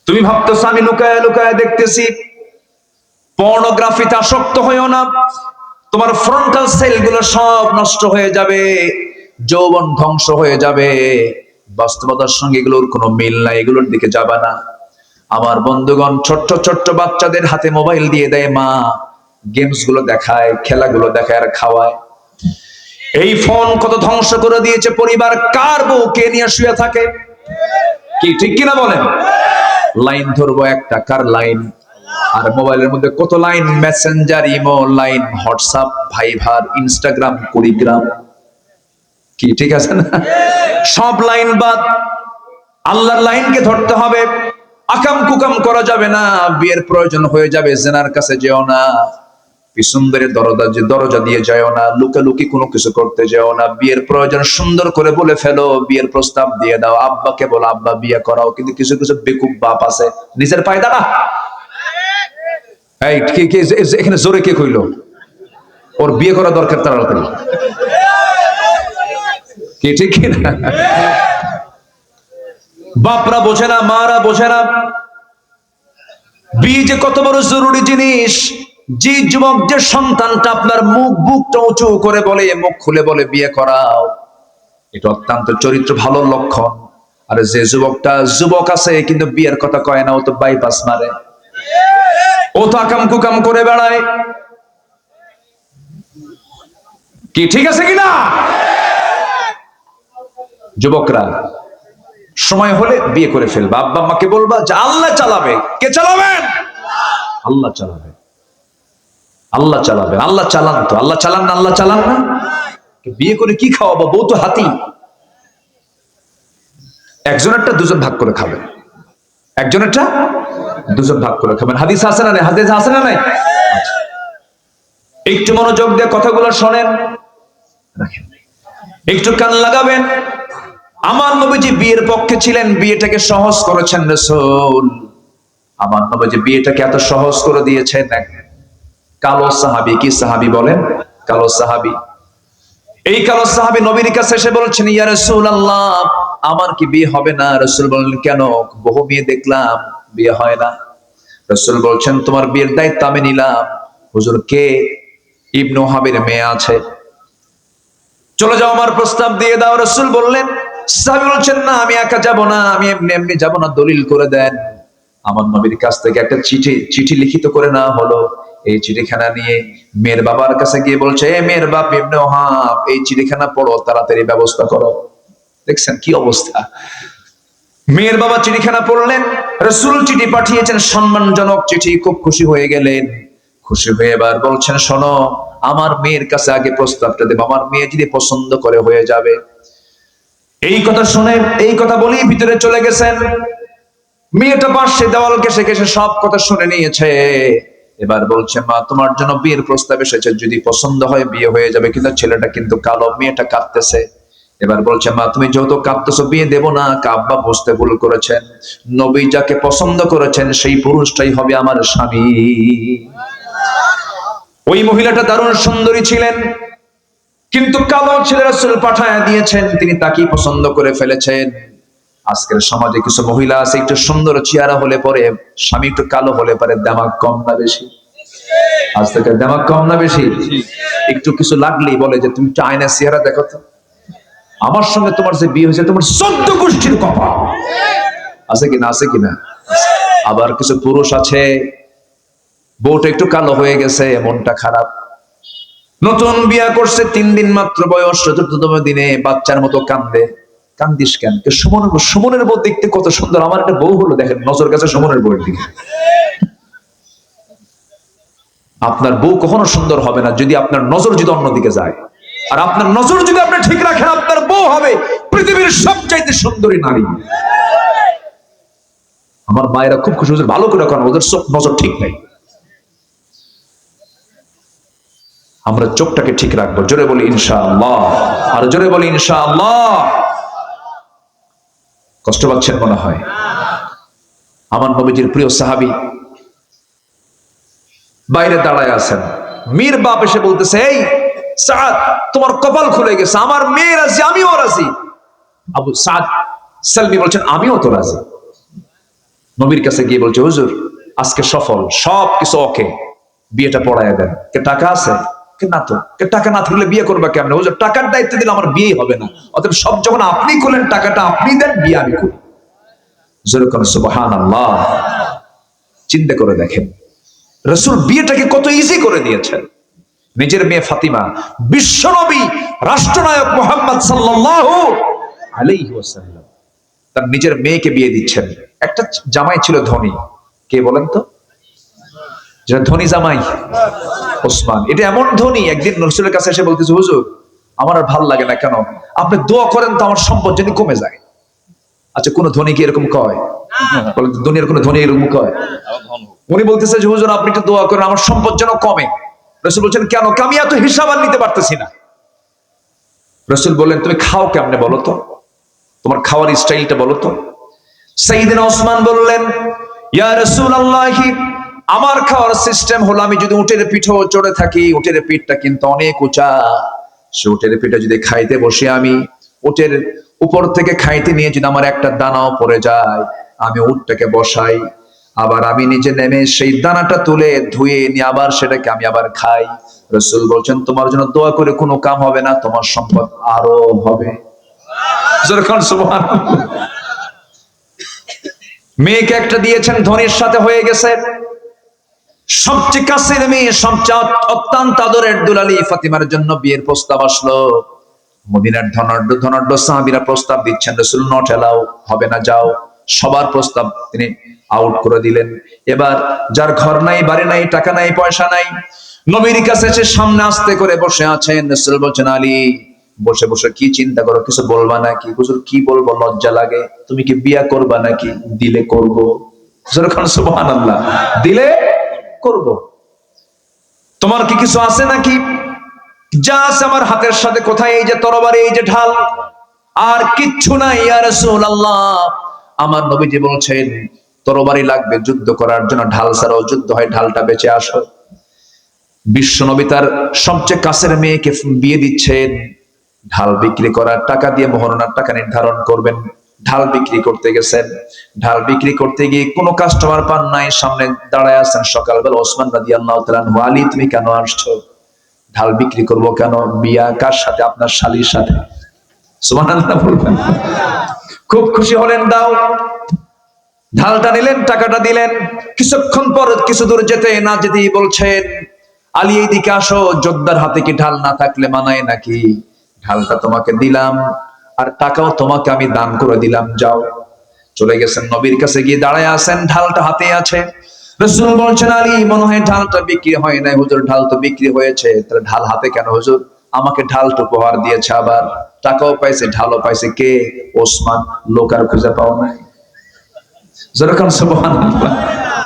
তুমি ভাবতেছো আমি লুকায় লুকায় দেখতেছি। পর্নোগ্রাফিতে আসক্ত হইও না, তোমার ফ্রন্টাল সেল গুলো সব নষ্ট হয়ে যাবে, যৌবন ধ্বংস হয়ে যাবে। বাস্তবতার সঙ্গে এগুলোর কোনো মিল নাই, এগুলোর দিকে যাবা না। আমার বন্ধুগণ, ছোট্ট ছোট্ট বাচ্চাদের হাতে মোবাইল দিয়ে দেয় মা, গেমস গুলো দেখায়, খেলাগুলো দেখায় আর খাওয়ায়। এই ফোন কত ধ্বংস করে দিয়েছে পরিবার। কার বউ কে নিয়ে শুয়ে থাকে, কি ঠিক কিনা বলেন? লাইন ধরবো একটা, কার লাইন? আর মোবাইলের মধ্যে কত Line, messenger, imo Line, WhatsApp, Viber, Instagram, Kurigram, কি ঠিক আছে না? সব লাইন বাদ, আল্লাহর লাইনকে ধরতে হবে। আকাম কুকাম করা যাবে না। বিয়ের প্রয়োজন হয়ে যাবে, জেনার কাছে যেও না, পিছন ধরে দরজা দিয়ে যাও না, লুকালুকি কোনো কিছু করতে যাও না। বিয়ের প্রয়োজন সুন্দর করে বলে ফেলো, বিয়ের প্রস্তাব দিয়ে দাও, আব্বাকে বলো আব্বা বিয়ে করাও। কিন্তু কিছু কিছু বেকুব বাপ আছে, নিজের পায়ে দাঁড়া। এই এখানে জোরে কে কইলো ওর বিয়ে করা দরকার তাড়াতাড়ি, কি ঠিক কিনা? বাপরা বোঝে না, মারা বোঝে না বিয়ে যে কত বড় জরুরি জিনিস। যে যুবক, যে সন্তানটা আপনার বুকটা উঁচু করে বলে, মুখ খুলে বলে বিয়ে করাও, এটা অত্যন্ত চরিত্র ভালো লক্ষণ। আর যে যুবকটা যুবক আছে কিন্তু বিয়ের কথা কয় না, ও তো বাইপাস মারে, ও তো আকাম কুকাম করে বেড়ায়, কি ঠিক আছে কিনা? যুবকরা সময় হলে বিয়ে করে ফেলবা, আব্বা আম্মাকে বলবা যে আল্লাহ চালাবে। কে চালাবেন? আল্লাহ চালাবে, আল্লাহ চালাবে। আল্লাহ চালান তো, আল্লাহ চালান না? আল্লাহ চালান না? বিয়ে করে কি খাওয়াবো? বউ তো হাতি। একজনেরটা দুজন ভাগ করে খাবেন, একজনেরটা দুজন ভাগ করে খাবেন। হাদিস আছে না নাই? হাদিস আছে না নাই? একটু মনোযোগ দিয়ে কথাগুলো শোনেন, রাখেন, একটু কান লাগাবেন। আমার নবীজি বিয়ের পক্ষে ছিলেন, বিয়েটাকে সহজ করেছেন রাসূল। আমার নবীজি বিয়েটাকে এত সহজ করে দিয়েছেন। কালো সাহাবী, কি সাহাবী বলেন? কালো সাহাবী। এই কালো সাহাবী নবীর কাছে এসে বলছেন, ইয়া রাসূলুল্লাহ, আমার কি বিয়ে হবে না? রাসূল বললেন, কেন? বহু মেয়ে দেখলাম, বিয়ে হয় না। রাসূল বলছেন, তোমার বিয়ের দায়িত্ব আমি নিলাম। হুজুর, কে? ইবনে ওহাবের মেয়ে আছে, চলে যাও, আমার প্রস্তাব দিয়ে দাও। রাসূল বললেন, সাহাবী বলছেন, না আমি একা যাব না, আমি এমনি এমনি যাব না, দলিল করে দেন। আমার নবীর কাছ থেকে একটা চিঠি লিখিত করে নেওয়া হলো। এই চিঠিখানা নিয়ে মেয়ের বাবার কাছে গিয়ে বলছে, এ মেয়ের বাপ ইবনে ওহাব, এই চিঠিখানা পড়ো, তাড়াতাড়ি ব্যবস্থা করো। দেখছেন কি অবস্থা? মেয়ের বাবা চিঠিখানা পড়লেন, রাসূল চিঠি পাঠিয়েছেন, সম্মানজনক চিঠি। খুব খুশি হয়ে গেলেন। খুশি হয়ে এবার বলছেন, শোনো, আমার মেয়ের কাছে আগে প্রস্তাবটা দেব, আমার মেয়ে যদি পছন্দ করে হয়ে যাবে। এই কথা শুনে, এই কথা বলেই ভিতরে চলে গেছেন। মেয়েটা পাশে দেওয়াল ঘেঁষে ঘেঁষে সব কথা শুনে নিয়েছে। এবার বলছে, মা, তোমার জন্য বিয়ের প্রস্তাব এসেছে, যদি পছন্দ হয় বিয়ে হয়ে যাবে। কিন্তু ছেলেটা কিন্তু কালো, মেয়েটা কাঁদতেছে। এবার বলছে, মা, তুমি যেহেতু কাঁদতেছো, বিয়ে দেব না। আব্বা বুঝতে ভুল করেছেন, নবী যাকে পছন্দ করেছেন সেই পুরুষটাই হবে আমার স্বামী। ওই মহিলাটা দারুণ সুন্দরী ছিলেন, কিন্তু কালো ছেলে রাসূল পাঠায় দিয়েছেন, তিনি তাকেই পছন্দ করে ফেলেছেন। আজকের সমাজে কিছু মহিলা আছে, একটু সুন্দর চেহারা হলে পরে, স্বামী একটু কালো হলে পরে, দামাক কম না বেশি? আজ থেকে দামাক কম না বেশি? একটু কিছু লাগলেই বলে যে তুমি একটু আয়নার চেহারা দেখো তো, আমার সঙ্গে তোমার যে বিয়ে হয়েছে তোমার 14 গোষ্ঠীর কপাল। আছে কিনা? আছে কিনা? আবার কিছু পুরুষ আছে, বউটা একটু কালো হয়ে গেছে, মনটা খারাপ, নতুন বিয়ে করছে, 3 দিন মাত্র বয়স, 4তম দিনে বাচ্চার মতো কান্দে। কান্দিস কেন? সুমনের বউ দেখতে কত সুন্দর, আমার একটা বউ হলো, দেখেন নজর কাছে সুমনের বউয়ের দিকে। আপনার বউ কখনো সুন্দর হবে না যদি আপনার নজর যদি অন্যদিকে যায়। আর আপনার নজর যদি আপনি ঠিক রাখেন, আপনার বউ হবে পৃথিবীর সবচাইতে সুন্দরী নারী। আমার মায়েরা খুব খুশি, ভালো করে রাখেন, ওদের নজর ঠিক নেই। আমরা চোখটাকে ঠিক রাখবো, জোরে বলি ইনশাআল্লাহ, আর জোরে বলি ইনশাআল্লাহ। কষ্ট পাচ্ছেন মনে হয়? আমার নবীজির প্রিয় সাহাবী বাইরে দাঁড়ায় আছেন, মীর বাপ এসে বলতেছে, এই সাদ, তোমার কপাল খুলে গেছে, আমার মেয়ে রাজি, আমিও রাজি। আবু সাদ সালমি বলছেন, আমিও তো রাজি। নবীর কাছে গিয়ে বলছে, হুজুর আজকে সফল, সব কিছু ওকে, বিয়েটা পড়ায় দেন। কে টাকা আছে? কে না তো। কে টাকা না থাকলে বিয়ে করবা কেমন? হুজুর টাকার দায়িত্ব দিলে আমার বিয়ে হবে না, অতএব সব যখন আপনি করলেন, টাকাটা আপনি দেন, বিয়ে আমি করি। যেরকম সুবহানাল্লাহ। চিন্তা করে দেখেন রাসূল বিয়েটাকে কত ইজি করে দিয়েছেন। নিজের মেয়ে ফাতিমা, বিশ্বনবী রাষ্ট্রনায়ক মুহাম্মদ সাল্লাল্লাহু আলাইহি ওয়াসাল্লাম তার নিজের মেয়েকে বিয়ে দিচ্ছেন। একটা জামাই ছিল ধনী, কে বলেন তো? যেটা ধনী জামাই, ওসমান। এটা এমন ধনী, একদিন রাসূলের কাছে এসে বলতেছে, হুজুর আমার আর ভাল লাগে না, কেন? আপনি দোয়া করেন তো আমার সম্পদ যেন কমে যায়। আচ্ছা, কোন ধনী কি এরকম কয়? বলেন দুনিয়ার কোন ধনী এরকম কয়? উনি বলতেছে যে হুজুর আপনি একটু দোয়া করেন আমার সম্পদ যেন কমে। রাসূল বলছেন, কেন? আমি এত হিসাব আর নিতে পারতেছি না। রাসূল বললেন, তুমি খাও কেমনে বলো তো, তোমার খাওয়ার স্টাইলটা বলো তো। সাইয়েদনা ওসমান বললেন, ইয়া রাসূলুল্লাহ, আমার খাওয়ার সিস্টেম হলো, আমি যদি উটের পিঠেও চড়ে থাকি, উটের পিঠটা কিন্তু অনেক উঁচা, সে উটের পিঠে যদি খাইতে বসে, আমি উটের উপর থেকে খাইতে নিয়ে যদি আমার একটা দানাও পড়ে যায়, আমি উটটাকে বসাই, আবার আমি নিজে নেমে সেই দানাটা তুলে ধুয়ে নিয়ে আবার সেটাকে আমি আবার খাই। রাসূল বলছেন, তোমার জন্য দোয়া করে কোনো কাম হবে না, তোমার সম্পদ আরো হবে। সুবহানাল্লাহ। মেয়েকে একটা দিয়েছেন, ধনীর সাথে হয়ে গেছে, সবচেয়ে কাছের মেয়ে, সবচেয়ে অত্যন্ত আদরের দুলালি ফাতিমার জন্য বিয়ের প্রস্তাব আসলো। মদিনার ধনাঢ্য ধনাঢ্য সাহাবীরা প্রস্তাব দিচ্ছেন, রাসূল নট এলাও, হবে না, যাও। সবার প্রস্তাব তিনি আউট করে দিলেন। এবার যার ঘর নাই, বাড়ি নাই, টাকা নাই, পয়সা নাই, নবীর কাছে এসে সামনে আস্তে করে বসে আছেন। রাসূল বলছেন, আলী বসে বসে কি চিন্তা করো, কিছু বলবা নাকি? হুজুর কি বলবো, লজ্জা লাগে। তুমি কি বিয়া করবা নাকি? দিলে করব। সুবহানাল্লাহ। দিলে করব। তোমার কি কিছু আছে নাকি? যা আছে আমার হাতের সাথে। কোথায়? এই যে তরবারি, এই যে ঢাল, আর কিচ্ছু নাই ইয়া রাসূলুল্লাহ। আমার নবীজি বলছেন তরবারি লাগবে যুদ্ধ করার জন্য, ঢাল ছাড়াও যুদ্ধ হয়, ঢালটা বেঁচে আসো। বিশ্ব নবী তার সবচেয়ে কাছের মেয়েকে বিয়ে দিচ্ছেন, ঢাল বিক্রি করার টাকা দিয়ে মহরণার টাকা নির্ধারণ করবেন। ঢাল বিক্রি করতে গেছেন, ঢাল বিক্রি করতে গিয়ে কোনো কাস্টমার পান নাই, সামনে দাঁড়ায় আছেন সকালবেলা ওসমান রাদিয়াল্লাহু তাআলা আনহু। আলী তুমি কেন আসছো? ঢাল বিক্রি করব। কেন? বিয়া কার সাথে? আপনার শালীর সাথে। সুবহানাল্লাহ বলবেন। খুব খুশি হলেন, দাও। ঢালটা নিলেন, টাকাটা দিলেন। কিছুক্ষণ পর কিছু দূর যেতে না যেতেই বলছেন, আলী এইদিকে আসো, যোদ্ধার হাতে কি ঢাল না থাকলে মানায় নাকি? ঢালটা তোমাকে দিলাম আর টাকাও তোমাকে আমি দান করে দিলাম, যাও। চলে গেছেন, নবীর কাছে গিয়ে দাঁড়ায় আছেন, ঢালটা হাতে আছে। রাসূল বলছেন, আলী মনে হয় ঢালটা বিক্রি হয় নাই। হুজুর ঢাল তো বিক্রি হয়েছে। তাহলে ঢাল হাতে কেন? হুজুর আমাকে ঢালটা উপহার দিয়েছে, আবার টাকাও পাইছে, ঢালও পাইছে। কে? ওসমান। লোক আর খুঁজে পাও নাই। যেরকম সুবহানাল্লাহ।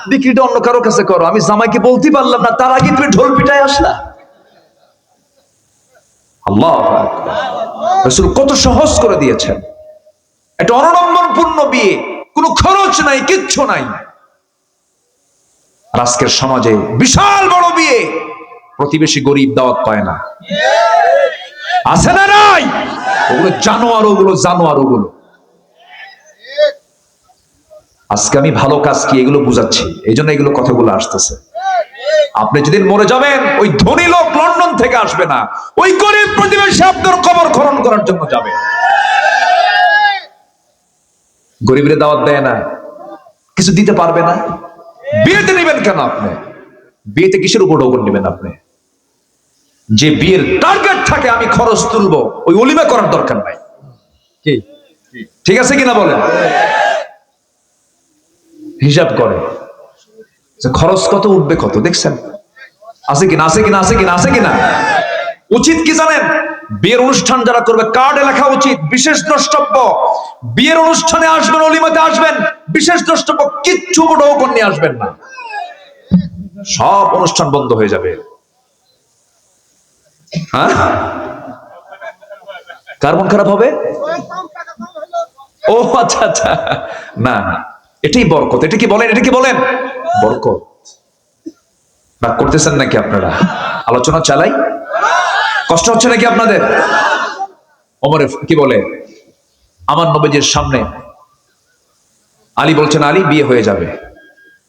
বিক্রিটা অন্য কারো কাছে করো, আমি জামাইকে বলতে পারলাম না, তার আগে তুমি ঢোল পিটায় আসলা। আল্লাহু আকবার। রাসূল কত সহজ করে দিয়েছেন। একটা অনড়ম্বরপূর্ণ বিয়ে, কোনো খরচ নাই, কিচ্ছু নাই। আর আজকের সমাজে বিশাল বড় বিয়ে, প্রতিবেশী গরিব দাওয়াত পায় না, আছে না নাই? ওগুলো জানোয়ার, ওগুলো জানোয়ার, ওগুলো। আজকে আমি ভালো কাজ কি এগুলো বুঝাচ্ছি, এই জন্য এগুলো কথাগুলো আসতেছে। আপনি যেদিন মরে যাবেন, ওই ধনী লোক লন্ডন থেকে আসবে না, ওই গরিব প্রতিবেশী আপনার কবর খনন করার জন্য যাবে। গরিবরে দাওয়াত দেয় না, কিছু দিতে পারবে না। বিয়েতে নেবেন কেন আপনি? বিয়েতে কিসের উপর ডগর নেবেন আপনি? যে বিয়ের টার্গেট থাকে আমি খরচ তুলবো, ওই অলিমা করার দরকার নাই। কি ঠিক আছে কিনা বলেন? হিসাব করে খরচ কত উঠবে, কত দেখছেন? আছে কিনা, আছে কিনা, আছে কিনা, আছে কিনা? উচিত কি জানেন? বিয়ের অনুষ্ঠান যারা করবে, কার্ডে লেখা উচিত বিশেষ দ্রষ্টব্য। বিয়ের অনুষ্ঠানে আসবেন, অলিমাতে আসবেন, বিশেষ দ্রষ্টব্য, কিচ্ছু ডগর নিয়ে আসবেন না, সব অনুষ্ঠান বন্ধ হয়ে যাবে। হ্যাঁ, কার মন খারাপ হবে? ও আচ্ছা আচ্ছা, না না, এটাই বরকত। এটা কি বলেন? এটা কি বলেন? বরকত। রাগ করতেছেন নাকি আপনারা? আলোচনা চালাই, কষ্ট হচ্ছে নাকি আপনাদের? ওমর কি বলে, আমার নবীজির সামনে আলী বলছেন আলী বিয়ে হয়ে যাবে।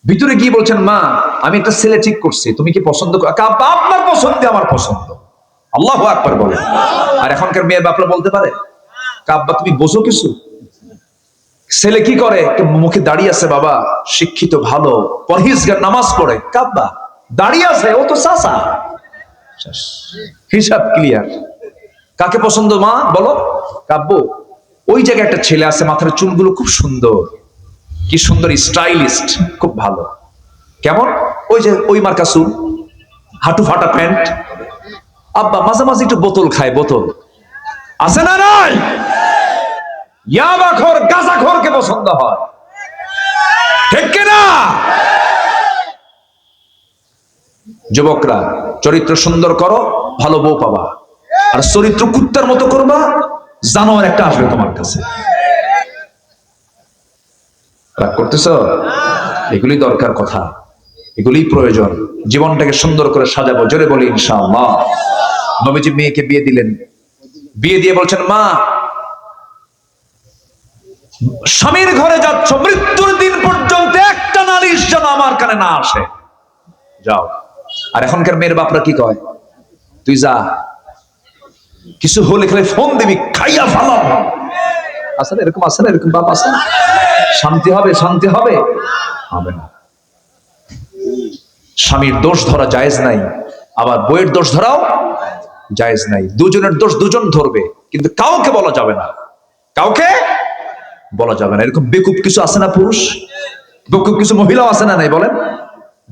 ভিতরে গিয়ে বলছেন মা আমি একটা ছেলে ঠিক করছি, তুমি কি পছন্দ করো? কাব্বা আপনার পছন্দ আমার পছন্দ। আল্লাহু আকবার বলে। আর এখনকার মেয়ের বাপরা বলতে পারে কাব্বা তুমি বোঝো কিছু? ছেলে কি করে? মুখে দাঁড়িয়ে আছে, বাবা শিক্ষিত ভালো পরহেজগার নামাজ পড়ে। কাব্বা দাঁড়িয়ে আছে, ও তো চাচা, হিসাব ক্লিয়ার। কাকে পছন্দ মা বলো? কাব্য ওই জায়গায় একটা ছেলে আছে, মাথার চুলগুলো খুব সুন্দর, কি সুন্দর স্টাইলিস্ট, খুব ভালো। কেমন? ওই যে ওই মার্কা চুল, হাঁটু ফাটা প্যান্ট। আব্বা মাঝে মাঝে একটু বোতল খায়, বোতল আছে না নাই? ইয়াবাখোর গাঁজাখোরকে পছন্দ হয়, ঠিক কিনা? যুবকরা চরিত্র সুন্দর করো, ভালো বউ পাবা। আর চরিত্র কুত্তার মতো করবা, জানোয়ার একটা আসবে তোমার কাছে। রাগ করতেছ? এগুলি দরকার কথা, এগুলি প্রয়োজন। জীবনটাকে সুন্দর করে সাজাবো, জোরে বলি ইনশাআল্লাহ। নবীজি মেয়েকে বিয়ে দিলেন, বিয়ে দিয়ে বলছেন মা স্বামীর ঘরে যাচ্ছ, মৃত্যুর দিন পর্যন্ত একটা নালিশ যেন আমার কানে না আসে, যাও। আর এখনকার মেয়ের বাপরা কি কয়? তুই যা, কিছু হলে খালি ফোন দিবি, খাইয়া ফালাম। আসলে এরকম আছে না, এরকম বাপ আছে না? শান্তি হবে, শান্তি হবে, হবে না। স্বামীর দোষ ধরা জায়েজ নাই, আবার বইয়ের দোষ ধরাও জায়েজ নাই। দুজনের দোষ দুজন ধরবে, কিন্তু কাউকে বলা যাবে না, কাউকে বলা যাবে না। এরকম বেকুব কিছু আছে না পুরুষ, বেকুব কিছু মহিলাও আছে না নাই বলেন?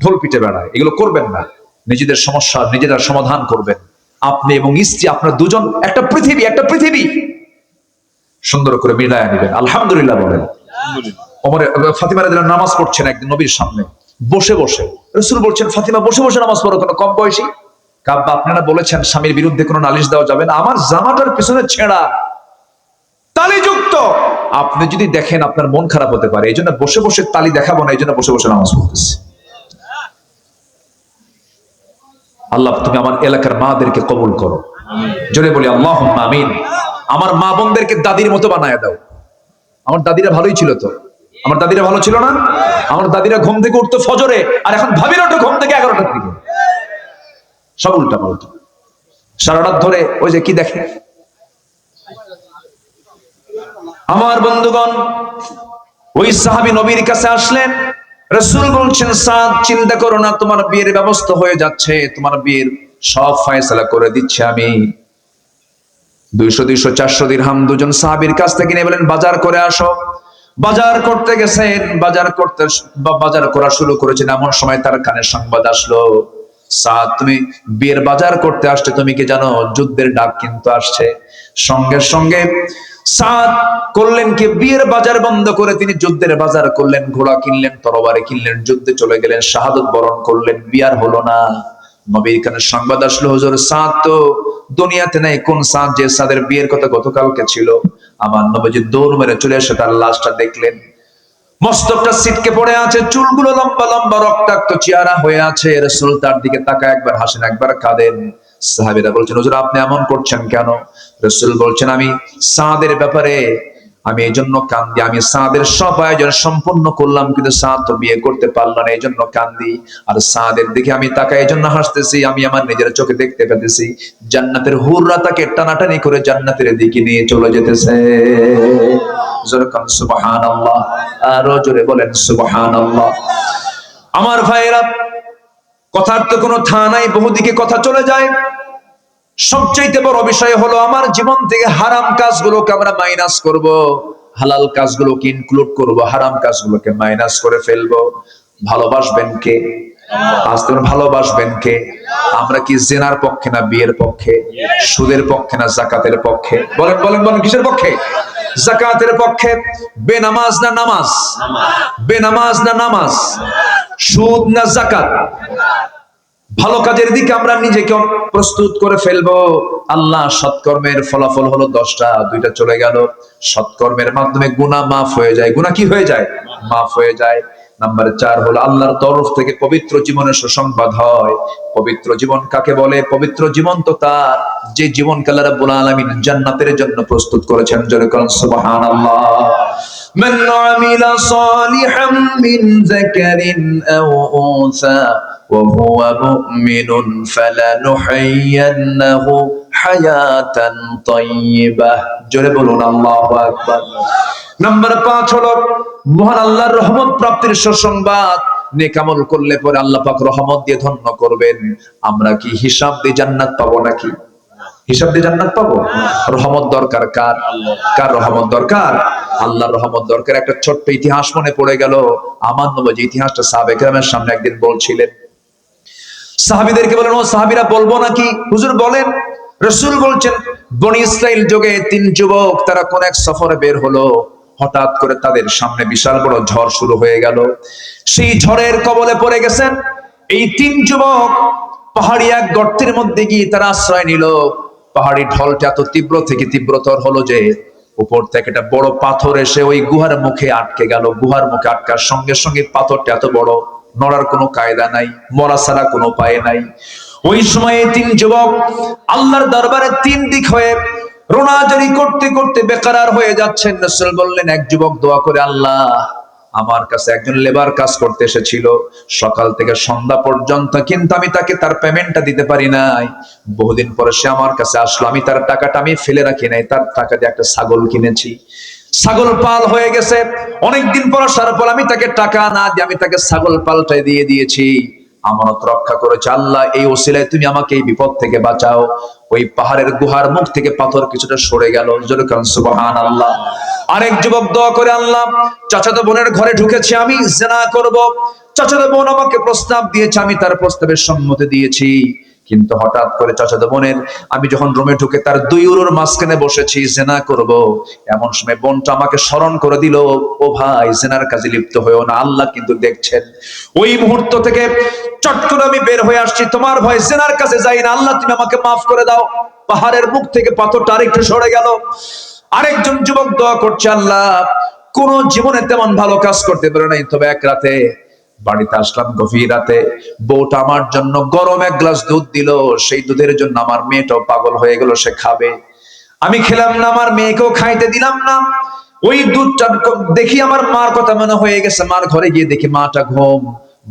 ঢোল পিটে বেড়ায়। এগুলো করবেন না। নিজেদের সমস্যা নিজেরা সমাধান করবেন। আপনি এবং স্ত্রী, আপনার দুজন একটা পৃথিবী, একটা পৃথিবী সুন্দর করে মিলায়া নেবেন। আলহামদুলিল্লাহ বলেন। ওমর ফাতিমা রাদিয়াল্লাহু নামাজ পড়ছেন একদিন নবীর সামনে বসে বসে। রাসূল বলছেন ফাতিমা বসে বসে নামাজ পড়ো কেন, কম বয়সী? কাব্বা আপনারা বলেছেন স্বামীর বিরুদ্ধে কোনো নালিশ দেওয়া যাবে না, আমার জামাটার পিছনে ছেঁড়া তালিযুক্ত, আপনি যদি দেখেন আপনার মন খারাপ হতে পারে, এই জন্য বসে বসে তালি দেখাবো না, এই জন্য বসে বসে নামাজ পড়তেছি। আল্লাহ তুমি আমার এলাকার মাদেরকে কবুল করো, জোরে বলি আল্লাহুম্মা আমিন। আমার মা বোনদেরকে দাদির মতো বানায় দাও। আমার দাদিরা ভালোই ছিল তো, আমার দাদিরা ভালো ছিল না? আমার দাদিরা ঘুম থেকে উঠতো ফজরে, আর এখন ভাবির ওঠো ঘুম থেকে 11টার দিকে। সব উল্টা পাল্টা, সারা রাত ধরে ওই যে কি দেখে। আমার বন্ধুগণ, ওই সাহাবী নবীর কাছে আসলেন। রাসূল বলছেন সাদ চিন্তা করো না, তোমার বিয়ের ব্যবস্থা হয়ে যাচ্ছে, তোমার বিয়ের সব ফয়সালা করে দিচ্ছি আমি। 200 400 দিরহাম দুজন সাহাবীর কাছ থেকে নিয়ে বলেন বাজার করে আসো। বাজার করতে গেছেন, বাজার করা শুরু করেছেন, এমন সময় তার কানে সংবাদ আসলো সাদ তুমি বিয়ের বাজার করতে আসছে, তুমি কি জানো যুদ্ধের ডাক কিন্তু আসছে। সঙ্গে সঙ্গে সাদ করলেন কি, বিয়ের বাজার বন্ধ করে তিনি যুদ্ধের বাজার করলেন, ঘোড়া কিনলেন, তরবারি কিনলেন, যুদ্ধে চলে গেলেন, শাহাদত বরণ করলেন। বিয়ার হলো না। নবীর কানে সংবাদ আসলো হুজুর সাদ তো দুনিয়াতে নাই। কোন সাদ? যে সাদের বিয়ের কথা গতকালকে ছিল। আমার নবীজি দৌড় মেরে চলে এসে তার লাশটা দেখলেন, মস্তকটা ছিটকে পড়ে আছে, চুলগুলো লম্বা লম্বা, রক্তাক্ত চেহারা হয়ে আছে। রাসূল তার দিকে তাকায়, একবার হাসেন একবার কাঁদেন। সাহাবীরা বলছেন হুজুর আপনি এমন করছেন কেন? রাসূল বলছেন আমি সাদের ব্যাপারে আমি এই জন্য কান্দি, আমি সাদের সব আয়োজন সম্পূর্ণ করলাম, কিন্তু সাদ তো বিয়ে করতে পারলো না, এই জন্য কান্দি। আর সাদের দিকে আমি তাকাই, এই জন্য হাসতেছি, আমি আমার নিজের চোখে দেখতে পেতেছি জান্নাতের হুররা তাকে টানাটানি করে জান্নাতের দিকে নিয়ে চলে যেতেছে। সুবহানাল্লাহ, আরো জোরে বলেন সুবহানাল্লাহ। আমার ভাইরা, কথার তো কোনো থা নাই, বহুদিকে কথা চলে যায়। সবচেয়ে বড় বিষয় হলো আমার জীবন থেকে হারাম কাজগুলোকে আমরা মাইনাস করব, হালাল কাজগুলোকে ইনক্লুড করব, হারাম কাজগুলোকে মাইনাস করে ফেলবো। ভালোবাসবেন কে? আজ তুমি ভালোবাসবেন কে? আমরা কি জিনার পক্ষে না বিয়ের পক্ষে? সুদের পক্ষে না যাকাতের পক্ষে? বলেন বলেন বলেন, কিসের পক্ষে? যাকাতের পক্ষে। বেনামাজ না নামাজ? বেনামাজ না নামাজ? সুদ না যাকাত? ভালো কাজের দিকে আমরা নিজেকে প্রস্তুত করে ফেলবো। আল্লাহ সৎকর্মের ফলাফল হলো 10টা, 2টা চলে গেল। সৎকর্মের মাধ্যমে গুনাহ মাফ হয়ে যায়। গুনাহ কি হয়ে যায়? মাফ হয়ে যায়। নাম্বার 4 হলো আল্লাহর তরফ থেকে পবিত্র জীবনের সুসংবাদ হয়। পবিত্র জীবন কাকে বলে? পবিত্র জীবন তো তার যে জীবনকে আল্লাহ রাব্বুল আলামিন জান্নাতের জন্য প্রস্তুত করেছেন। জোরে বলুন সুবহানাল্লাহ। মান আমিলা সালিহাম মিন যাকারিন আও উনসা ওয়া হুয়া মুমিনুন ফালানুহয়িয়ান্নাহু হায়াতান তাইয়্যিবাহ। জোরে বলুন আল্লাহু আকবার। নাম্বার 5 হলো মহান আল্লাহর রহমত প্রাপ্তির সুসংবাদ। নেক আমল করলে পরে আল্লাহ পাক রহমত দিয়ে ধন্য করবেন। আমরা কি হিসাব দিয়ে জান্নাত পাবো নাকি? হিসাব দিয়ে জান্নাত পাবো? রহমত দরকার কার? কার রহমত দরকার? আল্লাহর রহমত দরকার। একটা ছোট্ট ইতিহাস মনে পড়ে গেল। আমার নবী ইতিহাসটা সাহাবায়ে কেরামের সামনে একদিন বলছিলেন। সাহাবীদেরকে বলেন, ও সাহাবীরা বলবো নাকি? হুজুর বলেন। রাসূল বলছেন, বনি ইসরাইল যুগে 3 যুবক তারা কোন এক সফরে বের হলো। হঠাৎ করে তাদের সামনে বিশাল বড় ঝড় শুরু হয়ে গেল। সেই ঝড়ের কবলে পড়ে গেছেন এই 3 যুবক। পাহাড়ি এক গর্তের মধ্যে গিয়ে তারা আশ্রয় নিল। পাহাড়ি ঢলটা এত তীব্র থেকে তীব্রতর হলো যে উপর থেকে একটা বড় পাথর এসে ওই গুহার মুখে আটকে গেল। গুহার মুখে আটকার সঙ্গে সঙ্গে পাথরটা এত বড়, নড়ার কোনো কায়দা নাই, মরা ছাড়া কোনো উপায় নাই। ওই সময়ে 3 যুবক আল্লাহর দরবারে 3 দিক হয়ে রোনাজারি করতে করতে বেকারার হয়ে যাচ্ছেন। রাসূল বললেন, এক যুবক দোয়া করে, আল্লাহ আমার কাছে একজন লেবার কাজ করতে এসেছিল সকাল থেকে সন্ধ্যা পর্যন্ত, কিন্তু আমি তাকে তার পেমেন্টটা দিতে পারি নাই। বহুদিন পরে সে আমার কাছে আসলো, আমি তার টাকাটা আমি ফেলে রাখি নাই, তার টাকা দিয়ে একটা ছাগল কিনেছি। ছাগল পাল হয়ে গেছে, অনেকদিন পর আসার পর আমি তাকে টাকা না দিয়ে আমি তাকে ছাগল পালটাই দিয়ে দিয়েছি। আমানত রক্ষা করেছে। আল্লাহ এই ওসিলায় তুমি আমাকে এই বিপদ থেকে বাঁচাও। ওই পাহাড়ের গুহার মুখ থেকে পাথর কিছুটা সরে গেল। জোরে বলুন সুবহানাল্লাহ। আরেক যুবক দোয়া করে, আল্লাহ চাচাতো বোনের ঘরে ঢুকেছি, আমি জিনা করব। চাচাতো বোন আমাকে প্রস্তাব দিয়েছে, আমি তার প্রস্তাবে সম্মতি দিয়েছি। কিন্তু হঠাৎ করে চাচাতো বোনের আমি যখন রুমে ঢুকে তার 2 উরুর মাঝখানে বসেছি, জিনা করব, এমন সময় বোনটা আমাকে স্মরণ করে দিল, ও ভাই জিনার কাজে লিপ্ত হয়েও না, আল্লাহ কিন্তু দেখছেন। ওই মুহূর্ত থেকে চট করে আমি বের হয়ে আসছি, তোমার ভয় জিনার কাছে যাই না, আল্লাহ তুমি আমাকে মাফ করে দাও। পাহাড়ের মুখ থেকে পাথরটা আরেকটু সরে গেল। আরেকজন যুবক দোয়া করছে, আল্লাহ কোন জীবনে তেমন ভালো কাজ করতে পারে নাই, তবে এক রাতে বাড়িতে আসলাম গভীর রাতে, বউটা আমার জন্য গরম 1 গ্লাস দুধ দিল। সেই দুধের জন্য আমার মেয়েটাও পাগল হয়ে গেল, সে খাবে। আমি খেলাম না, আমার মেয়েকেও খাইতে দিলাম না। ওই দুধটা দেখি আমার মার কথা মনে হয়ে গেছে। মার ঘরে গিয়ে দেখি মাটা ঘুম,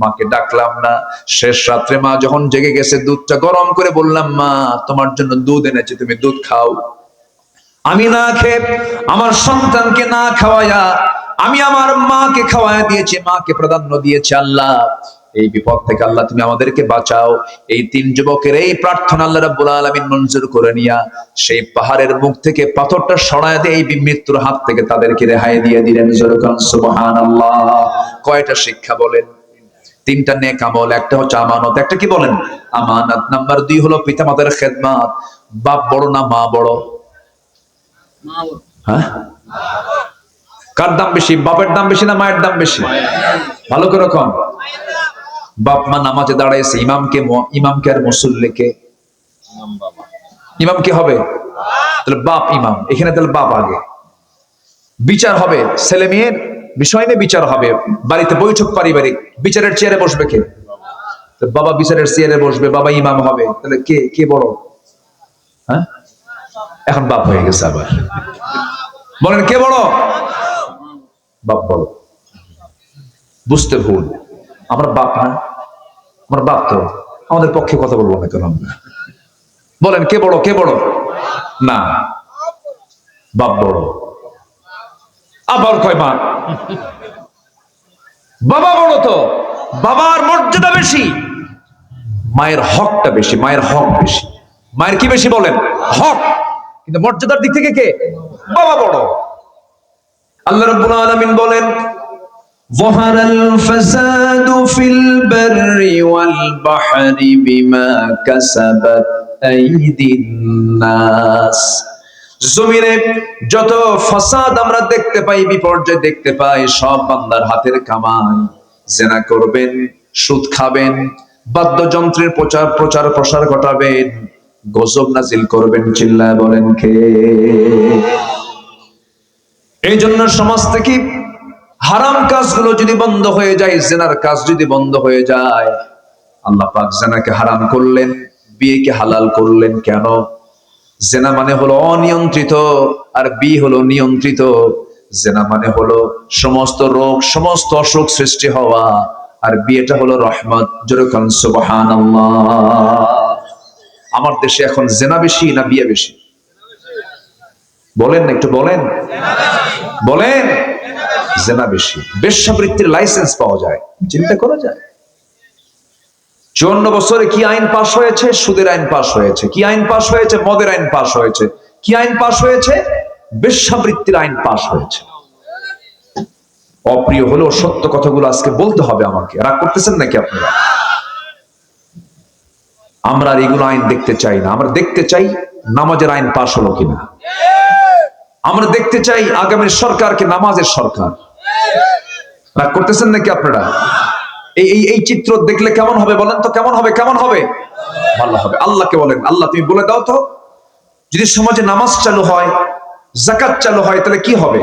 মাকে ডাকলাম না। শেষ রাত্রে মা যখন জেগে গেছে, দুধটা গরম করে বললাম, মা তোমার জন্য দুধ এনেছি, তুমি দুধ খাও। আমি না খেয়ে আমার সন্তানকে না খাওয়ায়া আমি আমার মাকে খাওয়ায়া দিয়েছি, মাকে প্রাধান্য দিয়েছি। আল্লাহ এই বিপদ থেকে আল্লাহ তুমি আমাদেরকে বাঁচাও। এই 3 যুবকের এই প্রার্থনা আল্লাহ রাব্বুল আলামিন মঞ্জুর করে নিয়া সেই পাহাড়ের মুখ থেকে পাথরটা সরায় দিয়ে এই মৃত্যুর হাত থেকে তাদেরকে রেহাই দিয়ে দিলেন। সুবহানাল্লাহ। কয়টা শিক্ষা বলেন? 3টা নেক আমল, একটা হচ্ছে আমানত, একটা কি বলেন? আমানত। নাম্বার 2 হলো পিতামাতার খেদমত। বাপ বড় না মা বড়? হ্যাঁ, কার দাম বেশি? বাপের দাম বেশি না মায়ের দাম বেশি? ভালো করে কম। বাপ মা নামাজে দাঁড়াইছে, ইমামকে আর মুসল্লিকে? ইমাম কে হবে? তাহলে বাপ ইমাম, এখানে তাহলে বাপ আগে। বিচার হবে ছেলে মেয়ের বিষয় নিয়ে, বিচার হবে বাড়িতে, বৈঠক পারিবারিক। বিচারের চেয়ারে বসবে কে? বাবা বিচারের চেয়ারে বসবে, বাবা ইমাম হবে। তাহলে কে কে বড়? হ্যাঁ, এখন বাপ হয়ে গেছে আবার। বলেন কে বড়? বাপ বড়। বুঝতে ভুল, আমরা বাপ না, আমরা বাপ তো আমাদের পক্ষে কথা বলবো না কেন? বলেন কে বড়? কে বড়? না, বাপ বড়। আবার কয় মা? বাবা বড় তো, বাবার মর্যাদা বেশি, মায়ের হকটা বেশি, মায়ের হক বেশি। মায়ের কি বেশি বলেন? হক। কিন্তু মর্যাদার দিক থেকে কে? বাবা বড়। আল্লাহ রাব্বুল আলামিন বলেন, ظهر الفساد في البر والبحر بما كسبت أيدي الناس। জমিনে যত ফাসাদ আমরা দেখতে পাই, বিপর্যয় দেখতে পাই, সব বান্দার হাতের কামাই। জিনা করবেন, সুদ খাবেন, বাদ্যযন্ত্রের প্রচার প্রসার ঘটাবেন, গজব নাজিল করবেন, চিল্লায় বলেন কে? এই জন্য সমাজ থেকে হারাম কাজগুলো যদি বন্ধ হয়ে যায়, জিনার কাজ যদি বন্ধ হয়ে যায়, আল্লাহ পাক জিনাকে হারাম করলেন, বিয়েকে হালাল করলেন। কেন? জিনা মানে হলো অনিয়ন্ত্রিত, আর বিয়ে হলো নিয়ন্ত্রিত। জিনা মানে হলো সমস্ত রোগ, সমস্ত অসুখ সৃষ্টি হওয়া, আর বিয়েটা হলো রহমত। যেরকম সুবহানাল্লাহ। আমার দেশে এখন জিনা বেশি না বিয়ে বেশি? বলেন, একটু বলেন, বলেন। জিনা বেশি। বেশ্যাবৃত্তির লাইসেন্স পাওয়া যায়, চিন্তা করা যায়। 54 বছরে কি আইন পাশ হয়েছে? সুদের আইন পাশ হয়েছে। কি আইন পাশ হয়েছে? মদের আইন পাশ হয়েছে। কি আইন পাশ হয়েছে? বেশ্যাবৃত্তির আইন পাশ হয়েছে। অপ্রিয় হলেও সত্য কথাগুলো আজকে বলতে হবে আমাকে। রাগ করতেছেন নাকি আপনারা? আমরা আর এগুলো আইন দেখতে চাই না। আমরা দেখতে চাই নামাজের আইন পাশ হলো কিনা। আমরা দেখতে চাই আগামীর সরকারকে নামাজের সরকার। রাগ করতেছেন নাকি আপনারা? এই চিত্র দেখলে কেমন হবে বলেন তো? কেমন হবে? কেমন হবে? ভালো হবে। আল্লাহকে বলেন, আল্লাহ তুমি বলে দাও তো, যদি সমাজে নামাজ চালু হয়, যাকাত চালু হয়, তাহলে কি হবে?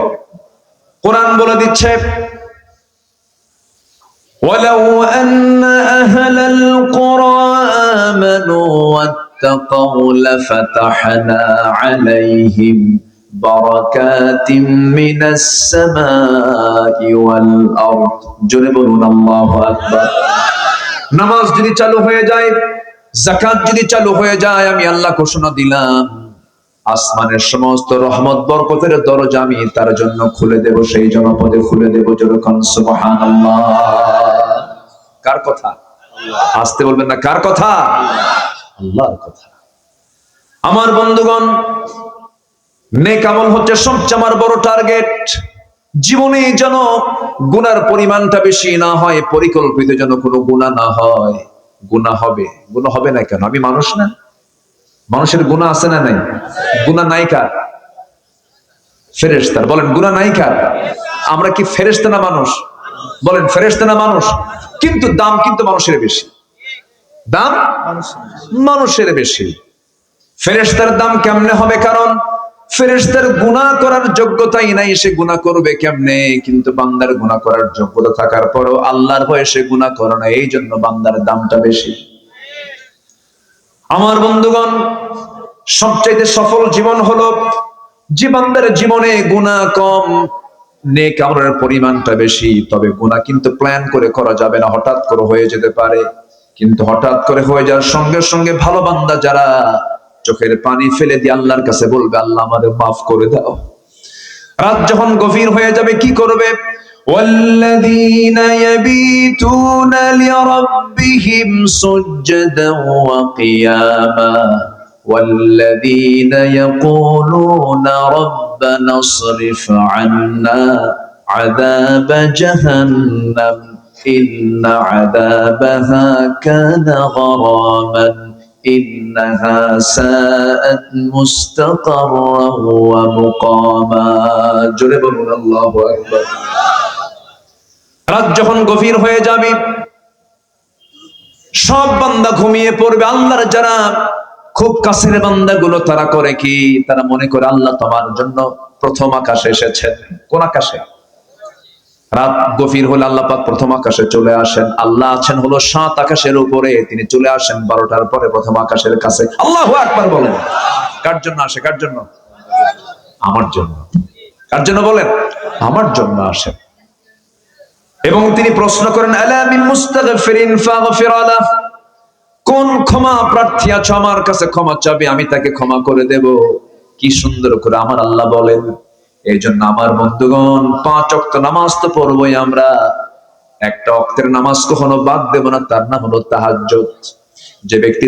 কোরআন বলে দিচ্ছে, ওয়ালাউ আন্না আহলাল কুরা আমানু ওয়াত্তাকাউ লাফাতাহনা আলাইহিম বারাকাতিম মিনাস সামাই ওয়াল আরদ। জোরে বলুন আল্লাহু আকবার। নামাজ যদি চালু হয়ে যায়, যাকাত যদি চালু হয়ে যায়, আমি আল্লাহ ঘোষণা দিলাম, আসমানের সমস্ত রহমত বরকতের দরজা আমি তার জন্য খুলে দেব, সেই জনপদে খুলে দেব। যেরকম সুবহানাল্লাহ। কার কথা? আসতে বলবেন না, কার কথা? আল্লাহর কথা। আমার বন্ধুগণ, নেক আমল হচ্ছে সবচেয়ে আমার বড় টার্গেট। জীবনে যেন গুনার পরিমাণটা বেশি না হয়, পরিকল্পিত যেন কোনো গুনাহ না হয়। গুনাহ হবে, গুনাহ হবে না কেন? আমি মানুষ না? মানুষের গুনাহ আছে না নাই? গুনাহ নাই কার? ফেরেশতার। বলেন, গুনাহ নাই কার? আমরা কি ফেরেশতা না মানুষ? বলেন, ফেরেশতা না মানুষ? কিন্তু দাম কিন্তু মানুষের বেশি। দাম মানুষের বেশি। ফেরেশতার দাম কেমনে হবে? কারণ ফেরেশতার গুনাহ করার যোগ্যতাই নাই, সে গুনাহ করবে কেমনে? কিন্তু বান্দার গুনাহ করার যোগ্যতা থাকার পরও আল্লাহর ভয়ে সে গুনাহ করে না, এই জন্য বান্দার দামটা বেশি। আমার বন্ধুগণ, সবচেয়ে সফল জীবন হলো যে বান্দার জীবনে গুনাহ কম, নেক আমলের পরিমাণটা বেশি। তবে গুনাহ কিন্তু প্ল্যান করে করা যাবে না, হঠাৎ করে হয়ে যেতে পারে। কিন্তু হঠাৎ করে হয়ে যাওয়ার সঙ্গে সঙ্গে ভালো বান্দা যারা চোখের পানি ফেলে দিয়ে আল্লাহর কাছে বলবে, আল্লাহ আমাদের মাফ করে দাও। রাত যখন গভীর হয়ে যাবে কি করবে? والذين يبيتون لربهم سجدا وقياما والذين يقولون ربنا اصرف عنا عذاب جهنم إن عذابها كان غراما إنها ساءت مستقرا ومقاما। জোরে বলুন আল্লাহু আকবার। রাত যখন গভীর হয়ে যাবে, সব বান্দা ঘুমিয়ে পড়বে। আল্লাহর যারা খুব কাছের বান্দাগুলো তারা করে কি? তারা মনে করে আল্লাহ তোমার জন্য প্রথম আকাশে এসেছেন। কোন আকাশে? রাত গভীর হলে আল্লাহ পাক প্রথম আকাশে চলে আসেন। আল্লাহ আছেন হলো 7 আকাশের উপরে, তিনি চলে আসেন 12টার পরে প্রথম আকাশের কাছে। আল্লাহু আকবার বলেন। কার জন্য আসে? কার জন্য? আমার জন্য। কার জন্য বলেন? আমার জন্য আসেন। এবং তিনি প্রশ্ন করেন, আলা মিন মুস্তাগফিরিন ফাগফির আলাহ। কোন ক্ষমা প্রার্থী আছো আমার কাছে ক্ষমা চাবে, আমি তাকে ক্ষমা করে দেব। কি সুন্দর করে আমার আল্লাহ বলেন। এই জন্য আমার বন্ধুগণ, 5 ওয়াক্ত নামাজ তো পড়বই আমরা। একটা ওয়াক্তের নামাজ কখনো বাদ দেব না, তার নাম হলো তাহাজ্জুদ। যে ব্যক্তি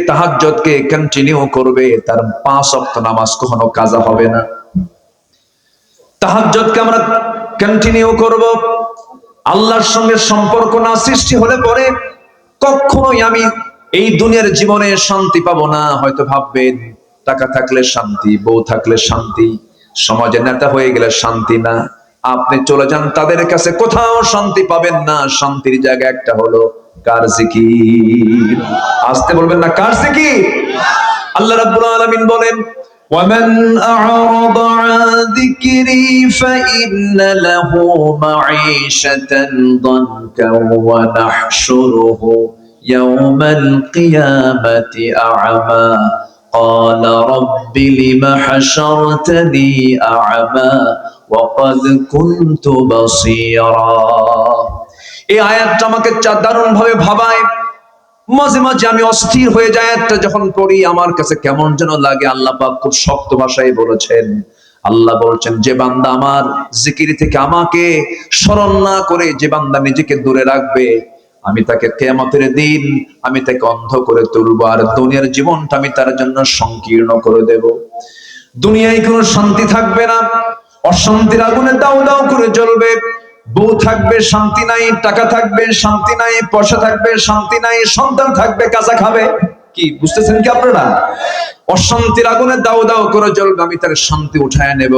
তাহাজ্জুদকে কন্টিনিউ করবে, তার 5 ওয়াক্ত নামাজ কখনো কাজা হবে না। তাহাজ্জুদকে আমরা কন্টিনিউ করব। আল্লাহর সঙ্গে সম্পর্ক না সৃষ্টি হলে পরে কখনোই আমি এই দুনিয়ার জীবনে শান্তি পাবো না। হয়তো ভাববেন টাকা থাকলে শান্তি, বউ থাকলে শান্তি, সমাজের নেতা হয়ে গেলে শান্তি না। আপনি চলে যান তাদের কাছে, কোথাও শান্তি পাবেন না। শান্তির জায়গা একটা হলো কার জিকির। আসতে বলবেন না, কার জিকির? আল্লাহ রাব্বুল আলামিন বলেন, ومن أعرض عن ذكري فإن له معيشة ضنكا ونحشره يوم القيامة أعمى قال رب لم حشرتني أعمى وقد كنت بصيرا। এই আয়াতটা আমাকে দারুণ ভাবে ভাবায়। মাঝে মাঝে আমি অস্থির হয়ে যাই, একটা যখন পড়ি আমার কাছে কেমন যেন লাগে। আল্লাহ পাক খুব শক্ত ভাষায় বলেছেন, আল্লাহ বলছেন যে বান্দা আমার জিকির থেকে আমাকে স্মরণ না করে যে বান্দা নিজেকে দূরে রাখবে, আমি তাকে কিয়ামতের দিন আমি তাকে অন্ধ করে তুলবো, আর দুনিয়ার জীবনটা আমি তার জন্য সংকীর্ণ করে দেব। দুনিয়ায় কোনো শান্তি থাকবে না, অশান্তির আগুনে দাউ দাউ করে জ্বলবে। বউ থাকবে শান্তি নাই, টাকা থাকবে শান্তি নাই, পয়সা থাকবে শান্তি নাই, সন্তান থাকবে কাঁচা খাবে। কি বুঝতেছেন কি আপনারা? অশান্তির আগুনে দাউ দাউ করে জ্বলবে, আমি তার শান্তি উঠায় নেব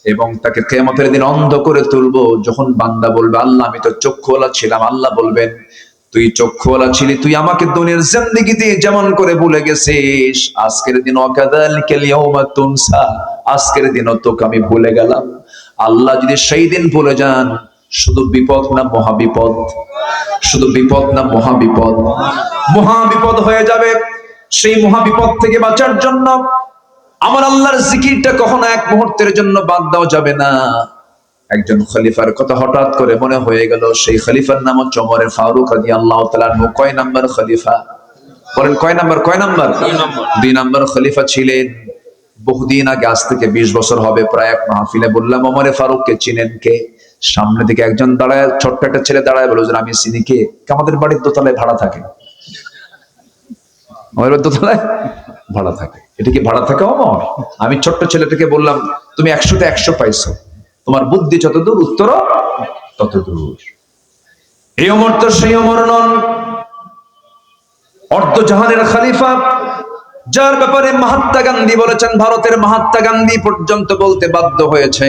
এবং তাকে কিয়ামতের দিন অন্ধ করে তুলবো। যখন বান্দা বলবে আল্লাহ আমি তো চক্ষুওয়ালা ছিলাম, আল্লাহ বলবেন তুই চক্ষুওয়ালা ছিলি, তুই আমাকে দুনিয়ার জিন্দেগিতে যেমন করে ভুলে গেছিস, আজকের দিন ওয়াকাযালিকাল ইয়াউমা তুনসা, আজকের দিনও তোকে আমি ভুলে গেলাম। আল্লাহ যদি সেই দিন ভুলে যান, শুধু বিপদ না মহাবিপদ, শুধু বিপদ না মহাবিপদ, মহাবিপদ হয়ে যাবে। সেই মহাবিপদ থেকে বাঁচার জন্য আমার আল্লাহর জিকিরটা কখনো এক মুহূর্তের জন্য বাদ দেওয়া যাবে না। একজন খলিফার কথা হঠাৎ করে মনে হয়ে গেল, সেই খলিফার নাম হচ্ছে ওমর ফারুক রাদিয়াল্লাহু তাআলা আনহু। কয় নাম্বার খলিফা বলেন? কয় নাম্বার? কয় নাম্বার? 2 নাম্বার খলিফা ছিলেন। বহুদিন আগে, আজ থেকে 20 বছর হবে প্রায়, এক মাহফিলে বললাম ওমর ফারুককে চিনেন কে? সামনে থেকে একজন দাঁড়ায়, ছোট্ট একটা ছেলে দাঁড়ায় বলে আমি চিনি। কে? আমাদের বাড়ির দোতলায় ভাড়া থাকে। আমাদের দোতলায় ভাড়া থাকে। এটা কি ভাড়া থাকা অমর? আমি ছোট্ট ছেলেটাকে বললাম তুমি 100-তে 100 পাইছো, তোমার বুদ্ধি যত দূর উত্তর তত দূর। এই ওমর তো সেই ওমর নন, অর্ধ জাহানের খলিফা, যার ব্যাপারে মহাত্মা গান্ধী বলেছেন, ভারতের মহাত্মা গান্ধী পর্যন্ত বলতে বাধ্য হয়েছে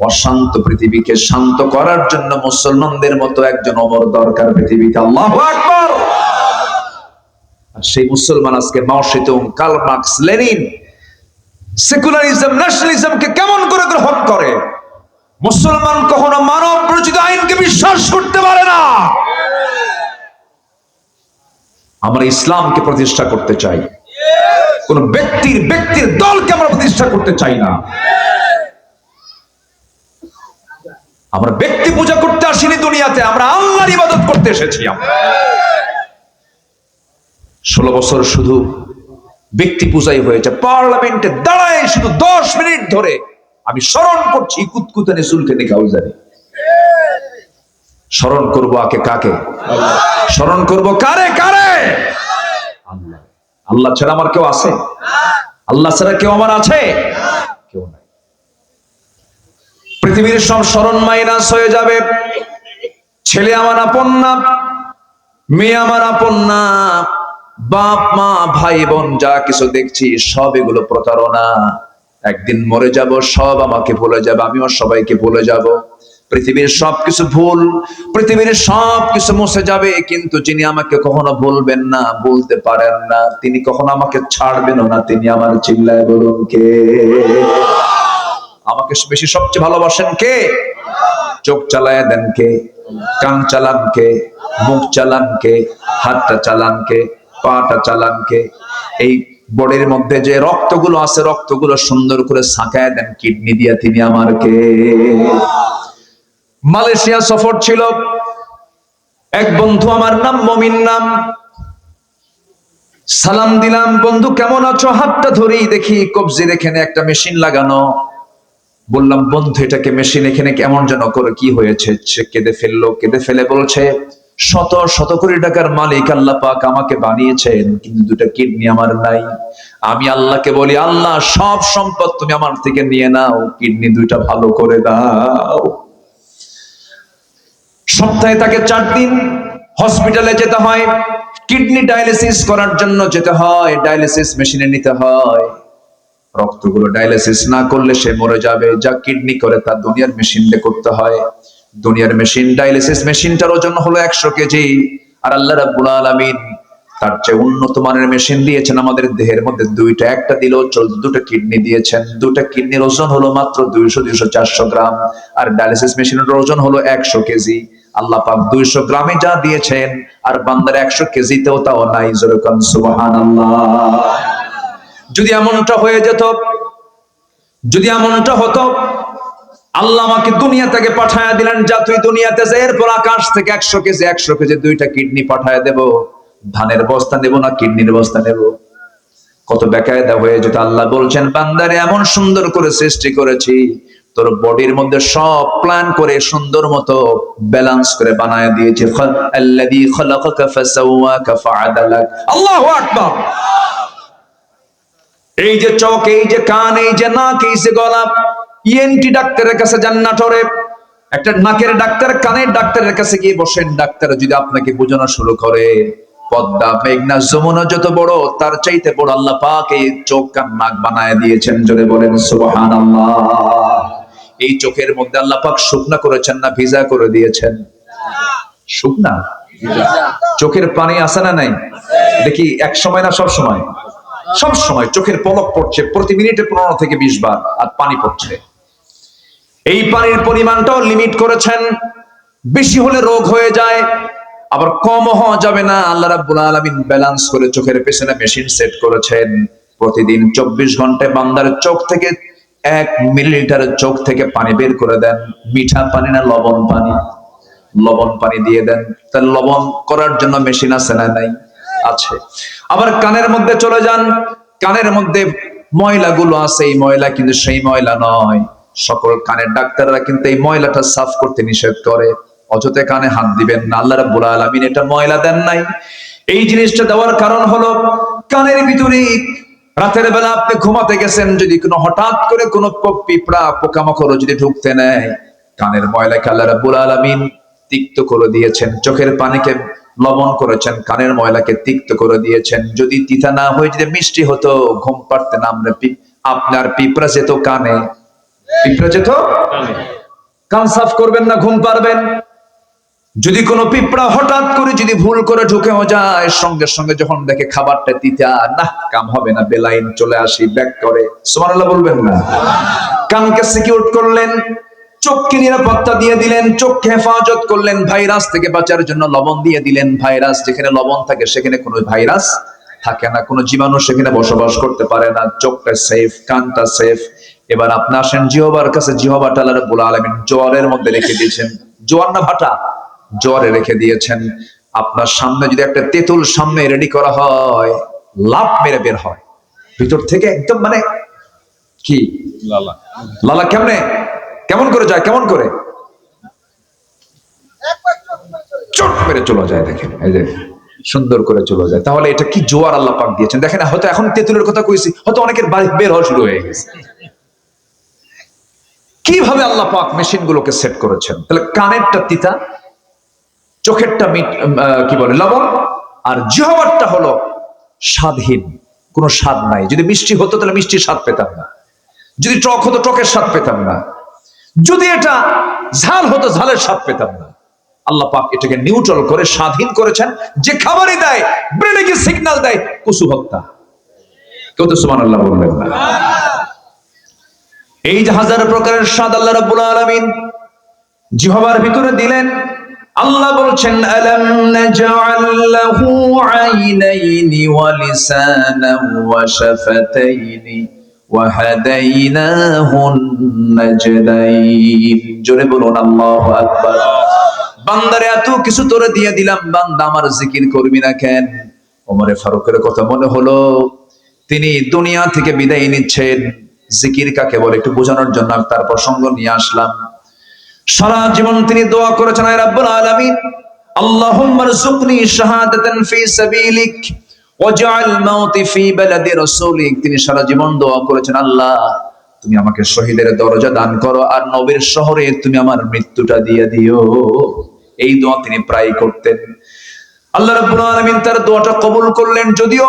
অশান্ত পৃথিবীকে শান্ত করার জন্য মুসলমানদের মতো একজন ওমর দরকার পৃথিবীতে। আল্লাহু আকবার। সেই মুসলমান আজকে Mao Tsetung, Karl Marx, Lenin, secularism, ন্যাশনালিজমকে কেমন করে গ্রহণ করে? মুসলমান কখনো মানব রচিত আইনকে বিশ্বাস করতে পারে না। আমরা ইসলামকে প্রতিষ্ঠা করতে চাই, কোন ব্যক্তির দলকে আমরা প্রতিষ্ঠা করতে চাই না। আমরা ব্যক্তি পূজা করতে আসিনি দুনিয়াতে, আমরা আল্লাহর ইবাদত করতে এসেছি। 16 বছর শুধু ব্যক্তি পূজাই হয়েছে। পার্লামেন্টে দাঁড়ায় শুধু 10 মিনিট ধরে আমি স্মরণ করছি কুতকুতানি সুলতানি কাউজারি। স্মরণ করবো আকে কাকে? স্মরণ করবো কারে কারে? আল্লাহ। আল্লাহ ছাড়া আমার কেউ আছে? আল্লাহ ছাড়া কেউ আমার আছে? কেউ নাই। পৃথিবীর সব স্মরণ মাইনাস হয়ে যাবে। ছেলে আমার আপন না, মেয়ে আমার আপন না, বাপ মা ভাই বোন যা কিছু দেখছি সব এগুলো প্রতারণা। একদিন মরে যাব, সব আমাকে ভুলে যাবে, আমিও সবাইকে ভুলে যাব। পৃথিবীর সবকিছু ভুল, পৃথিবীর সবকিছু মুছে যাবে, কিন্তু যিনি আমাকে কখনো ভুলবেন না, ভুলতে পারেন না, তিনি কখনো আমাকে ছাড়বেন না, তিনি আমার। চিল্লায় বলুন কে? আমাকে বেশি সবচেয়ে ভালোবাসেন কে? চোখ চালায় দেন কে? কান চালান কে? মুখ চালান কে? হাতটা চালান কে? পাটা চালান কে? এই বডির মধ্যে যে রক্তগুলো আছে, রক্তগুলো সুন্দর করে ছাকায় দেন কিডনি দিয়া, তিনি আমার কে? মালয়েশিয়া সফর ছিল, এক বন্ধু আমার, নাম মমিন নাম। সালাম দিলাম, বন্ধু কেমন আছো? হাতটা ধরেই দেখি কবজির এখানে একটা মেশিন লাগানো। বললাম বন্ধু এটাকে মেশিন এখানে কেমন যেন করে, কি হয়েছে? সে কেঁদে ফেললো। কেঁদে ফেলে বলছে শত শত কোটি টাকার মালিক আল্লাহ পাক আমাকে বানিয়েছেন, কিন্তু 2টা কিডনি আমার নাই। আমি আল্লাহকে বলি আল্লাহ সব সম্পদ তুমি আমার থেকে নিয়ে নাও, কিডনি 2টা ভালো করে দাও। সপ্তাহে তাকে 4 দিন হসপিটালে যেতে হয়, কিডনি ডায়ালিসিস করার জন্য যেতে হয়, ডায়ালিসিস মেশিনে নিতে হয়। রক্তগুলো ডায়ালিসিস না করলে সে মরে যাবে, যা কিডনি করে তার দুনিয়ার মেশিনে করতে হয়। দুনিয়ার মেশিন, ডায়ালিসিস মেশিনটার ওজন হলো 100 কেজি। আর আল্লাহ রাব্বুল আলামিন তার চেয়ে উন্নত মানের মেশিন দিয়েছেন আমাদের দেহের মধ্যে দুইটা, একটা দিলেও চলতো, দুটো কিডনি দিয়েছেন। দুটা কিডনির ওজন হলো মাত্র 200-400 গ্রাম, আর ডায়ালিসিস মেশিনের ওজন হলো 100 কেজি। আল্লাহ পাক 200 গ্রামে যা দিয়েছেন, আর বান্দার 100 কেজিতেও তাও নাই। জোরে কোন সুবহানাল্লাহ। যদি এমনটা হয়ে যেত, যদি এমনটা হতো, আল্লাহ আমাকে দুনিয়া থেকে পাঠায়া দিলেন, যা তুই দুনিয়াতে যা, এরপর আকাশ থেকে 100 কেজি দুইটা কিডনি পাঠায়া দেব, ধানের বস্তা নেব না কিডনির বস্তা নেব? কত বেকায়দা হয়ে যেত। আল্লাহ বলছেন, বান্দারে এমন সুন্দর করে সৃষ্টি করেছি, তোর বডির মধ্যে সব প্ল্যান করে সুন্দর মতো ব্যালেন্স করে বানায় দিয়েছি। আল্লাযী খালাকাকা ফাসাওয়াকা ফাআদালাক। আল্লাহু আকবার। এই যে চোখ, এই যে কান, এই যে নাক, এই যে গলা, ইএনটি ডাক্তারের কাছে যান নাটোরে, একটা নাকের ডাক্তার, কানের ডাক্তারের কাছে গিয়ে বসেন। ডাক্তার যদি আপনাকে বোঝানো শুরু করে, পদ্মা, মেঘনা, যমুনা যত বড়, তার চাইতে বড় আল্লাহ পাক এই চোখ কান নাক বানায় দিয়েছেন। জোরে বলেন সুবহানাল্লাহ। এই চোখের মধ্যে আল্লাহ পাক শুকনা করেছেন না ভিজা করে দিয়েছেন? শুকনা। চোখের পানি আছে না নাই? দেখি এক সময় না সব সময়? সব সময় চোখের পলক পড়ছে, প্রতি মিনিটে 15 থেকে 20 বার, আর পানি পড়ছে। এই পানির পরিমাণটাও লিমিট করেছেন, বেশি হলে রোগ হয়ে যায়, আবার কম হওয়া যাবে না। আল্লাহ রাব্বুল আলামিন ব্যালেন্স করে চোখের পেছনে মেশিন সেট করেছেন। প্রতিদিন 24 ঘন্টায় বান্দার চোখ থেকে 1 মিলিলিটার চোখ থেকে পানি বের করে দেন। মিঠা পানি না লবণ পানি? লবণ পানি দিয়ে দেন। তাহলে লবণ করার জন্য মেশিন আছে না নাই? আছে। আবার কানের মধ্যে চলে যান, কানের মধ্যে ময়লাগুলো আছে, এই ময়লা কিন্তু সেই ময়লা নয়। সকল কানের ডাক্তাররা কিন্তু এই ময়লাটা সাফ করতে নিষেধ করে। অযথা কানে হাত দিবেন না, আল্লাহ রাব্বুল আলামিন এটা ময়লা দেন নাই। এই জিনিসটা দেওয়ার কারণ হলো, কানের ভিতরে রাতের বেলা আপনি ঘুমাতে গেছেন, যদি কোনো হঠাৎ করে কোনো পিঁপড়া পোকামাকড় যদি ঢুকতে নেয়, কানের ময়লাকে আল্লাহ রাব্বুল আলামিন তিক্ত করে দিয়েছেন। চোখের পানিকে লবণ করেছেন, কানের ময়লাকে তিক্ত করে দিয়েছেন। যদি তিতা না হয়ে যদি মিষ্টি হতো, ঘুম পাড়তে না আপনার পিঁপড়া যেত কানে, পিঁপড়া যেত কান সাফ করবেন না, ঘুম পারবেন? যদি কোনো পিঁপড়া হঠাৎ করে যদি ভুল করে ঢুকেও যায়, সঙ্গে সঙ্গে যখন দেখে খাবারটা তিতা, না কাম হবে না, বেলাইন চলে আসি, ব্যাক করে। সুবহানাল্লাহ বলবেন না? কানকে সিকিউর করলেন, চোখকে নিরাপত্তা দিয়ে দিলেন, চোখকে হেফাজত করলেন, ভাইরাস থেকে বাঁচার জন্য লবণ দিয়ে দিলেন। ভাইরাস, যেখানে লবণ থাকে সেখানে কোনো ভাইরাস থাকে না, কোনো জীবাণু সেখানে বসবাস করতে পারে না। চোখটা সেফ, কানটা সেফ। এবার আপনি আসেন জিহ্বার কাছে। জিহ্বাটা আল্লাহ রাব্বুল আলামিন জোয়ারের মধ্যে রেখে দিয়েছেন। জোয়ার না ভাটা? জোয়ারে রেখে দিয়েছেন। আপনার সামনে যদি একটা তেঁতুল সামনে রেডি করা হয়, লাফ মেরে বের হয় ভিতর থেকে, একদম মানে কি লালা লালা। কেমনে, কেমন করে যায়, কেমন করে চট মেরে চলে যায়। দেখেন এই যে সুন্দর করে চলে যায়। তাহলে এটা কি জোয়ার আল্লাহ পাক দিয়েছেন। দেখেন, হয়তো এখন তেঁতুলের কথা কইছি, হয়তো অনেকের বাড়ি বের হওয়া শুরু হয়ে গেছে। কিভাবে আল্লাহ পাক মেশিন গুলোকে সেট করেছেন। তাহলে কানেরটা তিতা, চোখেরটা কি বলে লবণ, আর জিহ্বারটা হলো স্বাদহীন, কোনো স্বাদ নাই। যদি মিষ্টি হতো তাহলে মিষ্টির স্বাদ পেতাম না, যদি টক হতো টকের স্বাদ পেতাম না, যদি এটা ঝাল হতো ঝালের স্বাদ পেতাম না। আল্লাহ পাক এটাকে নিউট্রাল করে স্বাধীন করেছেন। যে খাবারই দেয় ব্রেনে কি সিগন্যাল দেয়, কুসু হত্যা। কেউ তো সুবহানাল্লাহ বলবেন না? এই যে হাজার প্রকারের স্বাদ আল্লাহ রাব্বুল আলামিন জিহ্বার ভিতরে দিলেন। আল্লাহ বলছেন, আলাম নাজআল লাহু আইনাইনি ওয়া লিসানান ওয়া শাফাতাইনি ওয়া হাদাইনাহুন নাজদাইন। জোরে বলুন আল্লাহু আকবার। বান্দারে এত কিছু তোরে দিয়ে দিলাম, বান্দা আমার জিকির করবি না কেন? ওমরে ফারুকের কথা মনে হলো, তিনি দুনিয়া থেকে বিদায় নিচ্ছেন। জিকির কাকে বলে একটু বোঝানোর জন্য তার প্রসঙ্গ নিয়ে আসলাম। সারা জীবন তিনি দোয়া করেছেন, আয় রাব্বুল আলামিন, আল্লাহুম্মা রযুকনি শাহাদাতান ফি সাবিলিক ওয়াজআল মাউতি ফি বালাদি রাসূলিক। তিনি সারা জীবন দোয়া করেছেন, আল্লাহ তুমি আমাকে শহীদের দরজা দান করো, আর নবীর শহরে তুমি আমার মৃত্যুটা দিয়ে দিও। এই দোয়া তিনি প্রায় করতেন। আল্লাহ রাব্বুল আলামিন তার দোয়াটা কবুল করলেন। যদিও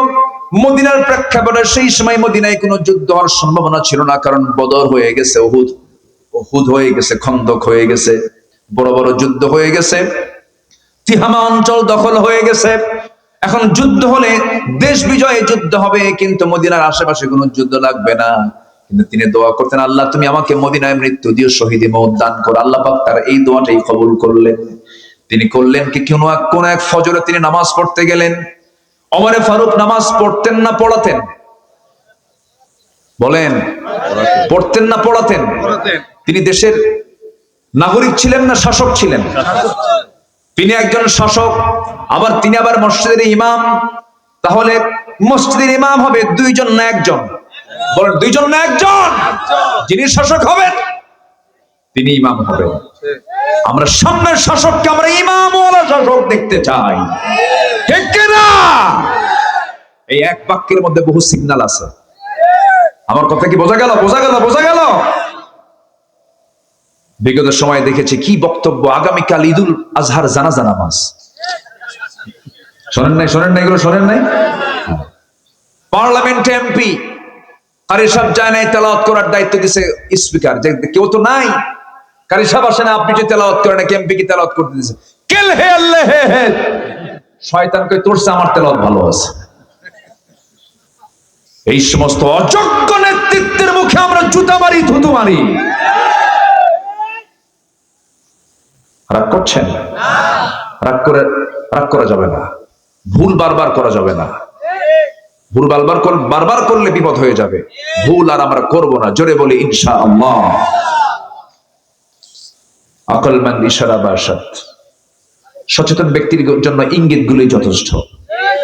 মদিনার প্রেক্ষাপটে সেই সময় মদিনায় কোনো যুদ্ধ হওয়ার সম্ভাবনা ছিল না, কারণ বদর হয়ে গেছে, উহুদ হয়ে গেছে, খন্দক হয়ে গেছে, বড় বড় যুদ্ধ হয়ে গেছে, তিহামা অঞ্চল দখল হয়ে গেছে। এখন যুদ্ধ হলে দেশ বিজয়ে যুদ্ধ হবে, কিন্তু মদিনার আশেপাশে কোনো যুদ্ধ লাগবে না। কিন্তু তিনি দোয়া করতেন, আল্লাহ তুমি আমাকে মদিনায় মৃত্যু দিও, শহীদে মওত দান করো। আল্লাহ পাক তার এই দোয়াটাই কবুল করলেন। তিনি করলেন কি, কোন এক ফজরে তিনি নামাজ পড়তে গেলেন। ওমরে ফারুক নামাজ পড়তেন না পড়াতেন? বলেন, পড়তেন না পড়াতেন? তিনি দেশের নাগরিক ছিলেন না শাসক ছিলেন? তিনি একজন শাসক, আবার তিনি আবার মসজিদের ইমাম। তাহলে মসজিদের ইমাম হবে দুইজন না একজন? বলেন, দুইজন না একজন? যিনি শাসক হবেন তিনি ইমাম হবেন। আমরা সামনের শাসককে আমরা ইমামওয়ালা শাসক দেখতে চাই, ঠিক কিনা? এই এক বাক্যের মধ্যে বহু সিগন্যাল আছে। আমার কথা কি বোঝা গেল? বোঝা গেল? বোঝা গেল? বিগত সময় দেখেছি কি বক্তব্য। আগামীকাল ঈদুল আজহার জানাজা নামাজ, শোনেন নাই? শোনেন নাই? এগুলো শোনেন নাই? পার্লামেন্ট এমপি কারি সাহেব যায় নাই, তেলাওয়াত করার দায়িত্ব দিছে স্পিকার। যে কেউ তো নাই, কারি সাহেব আসে না, আপনি যে তেলাওয়াত করেন, এমপি কি তেলাওয়াত করতে দিছে? কেল হে আল্লাহ হে হে, শয়তানকে তোরছে, আমার তেলাওয়াত ভালো আছে। এই সমস্ত অযোগ্য নেতৃত্বের মুখে আমরা জুতা মারি, থুতু মারি। রাগ করছেন? রাগ করা যাবে না। ভুল বারবার করা যাবে না। ভুল বারবার করলে বিপদ হয়ে যাবে। ভুল আর আমরা করব না। জোরে বলি ইনশাআল্লাহ। আকলমন্দ ইশারা বাসাত। সচেতন ব্যক্তির জন্য ইঙ্গিত গুলোই যথেষ্ট,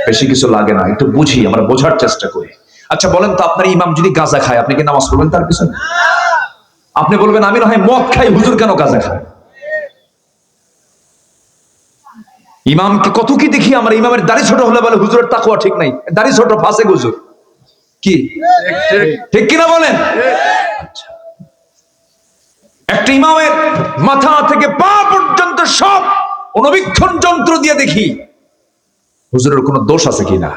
বেশি কিছু লাগে না। একটু বুঝি, আমরা বোঝার চেষ্টা করি। আচ্ছা বলেন তো, আপনার ইমাম যদি গাঁজা খায়, আপনি কি নামাজ পড়বেন তার পিছনে? আপনি বলবেন আমি না হয় মদ খাই, হুজুর কেন গাঁজা খায়? ইমামকে কত কি দেখি আমরা, ইমামের দাড়ি ছোট হলে বলে হুজুরের তাকওয়া ঠিক নাই, দাড়ি ছোট ফাঁসে হুজুর। কি ঠিক কিনা বলেন? আচ্ছা, একটা ইমামের মাথা থেকে পা পর্যন্ত সব অনুবীক্ষণ যন্ত্র দিয়ে দেখি হুজুরের কোনো দোষ আছে কিনা।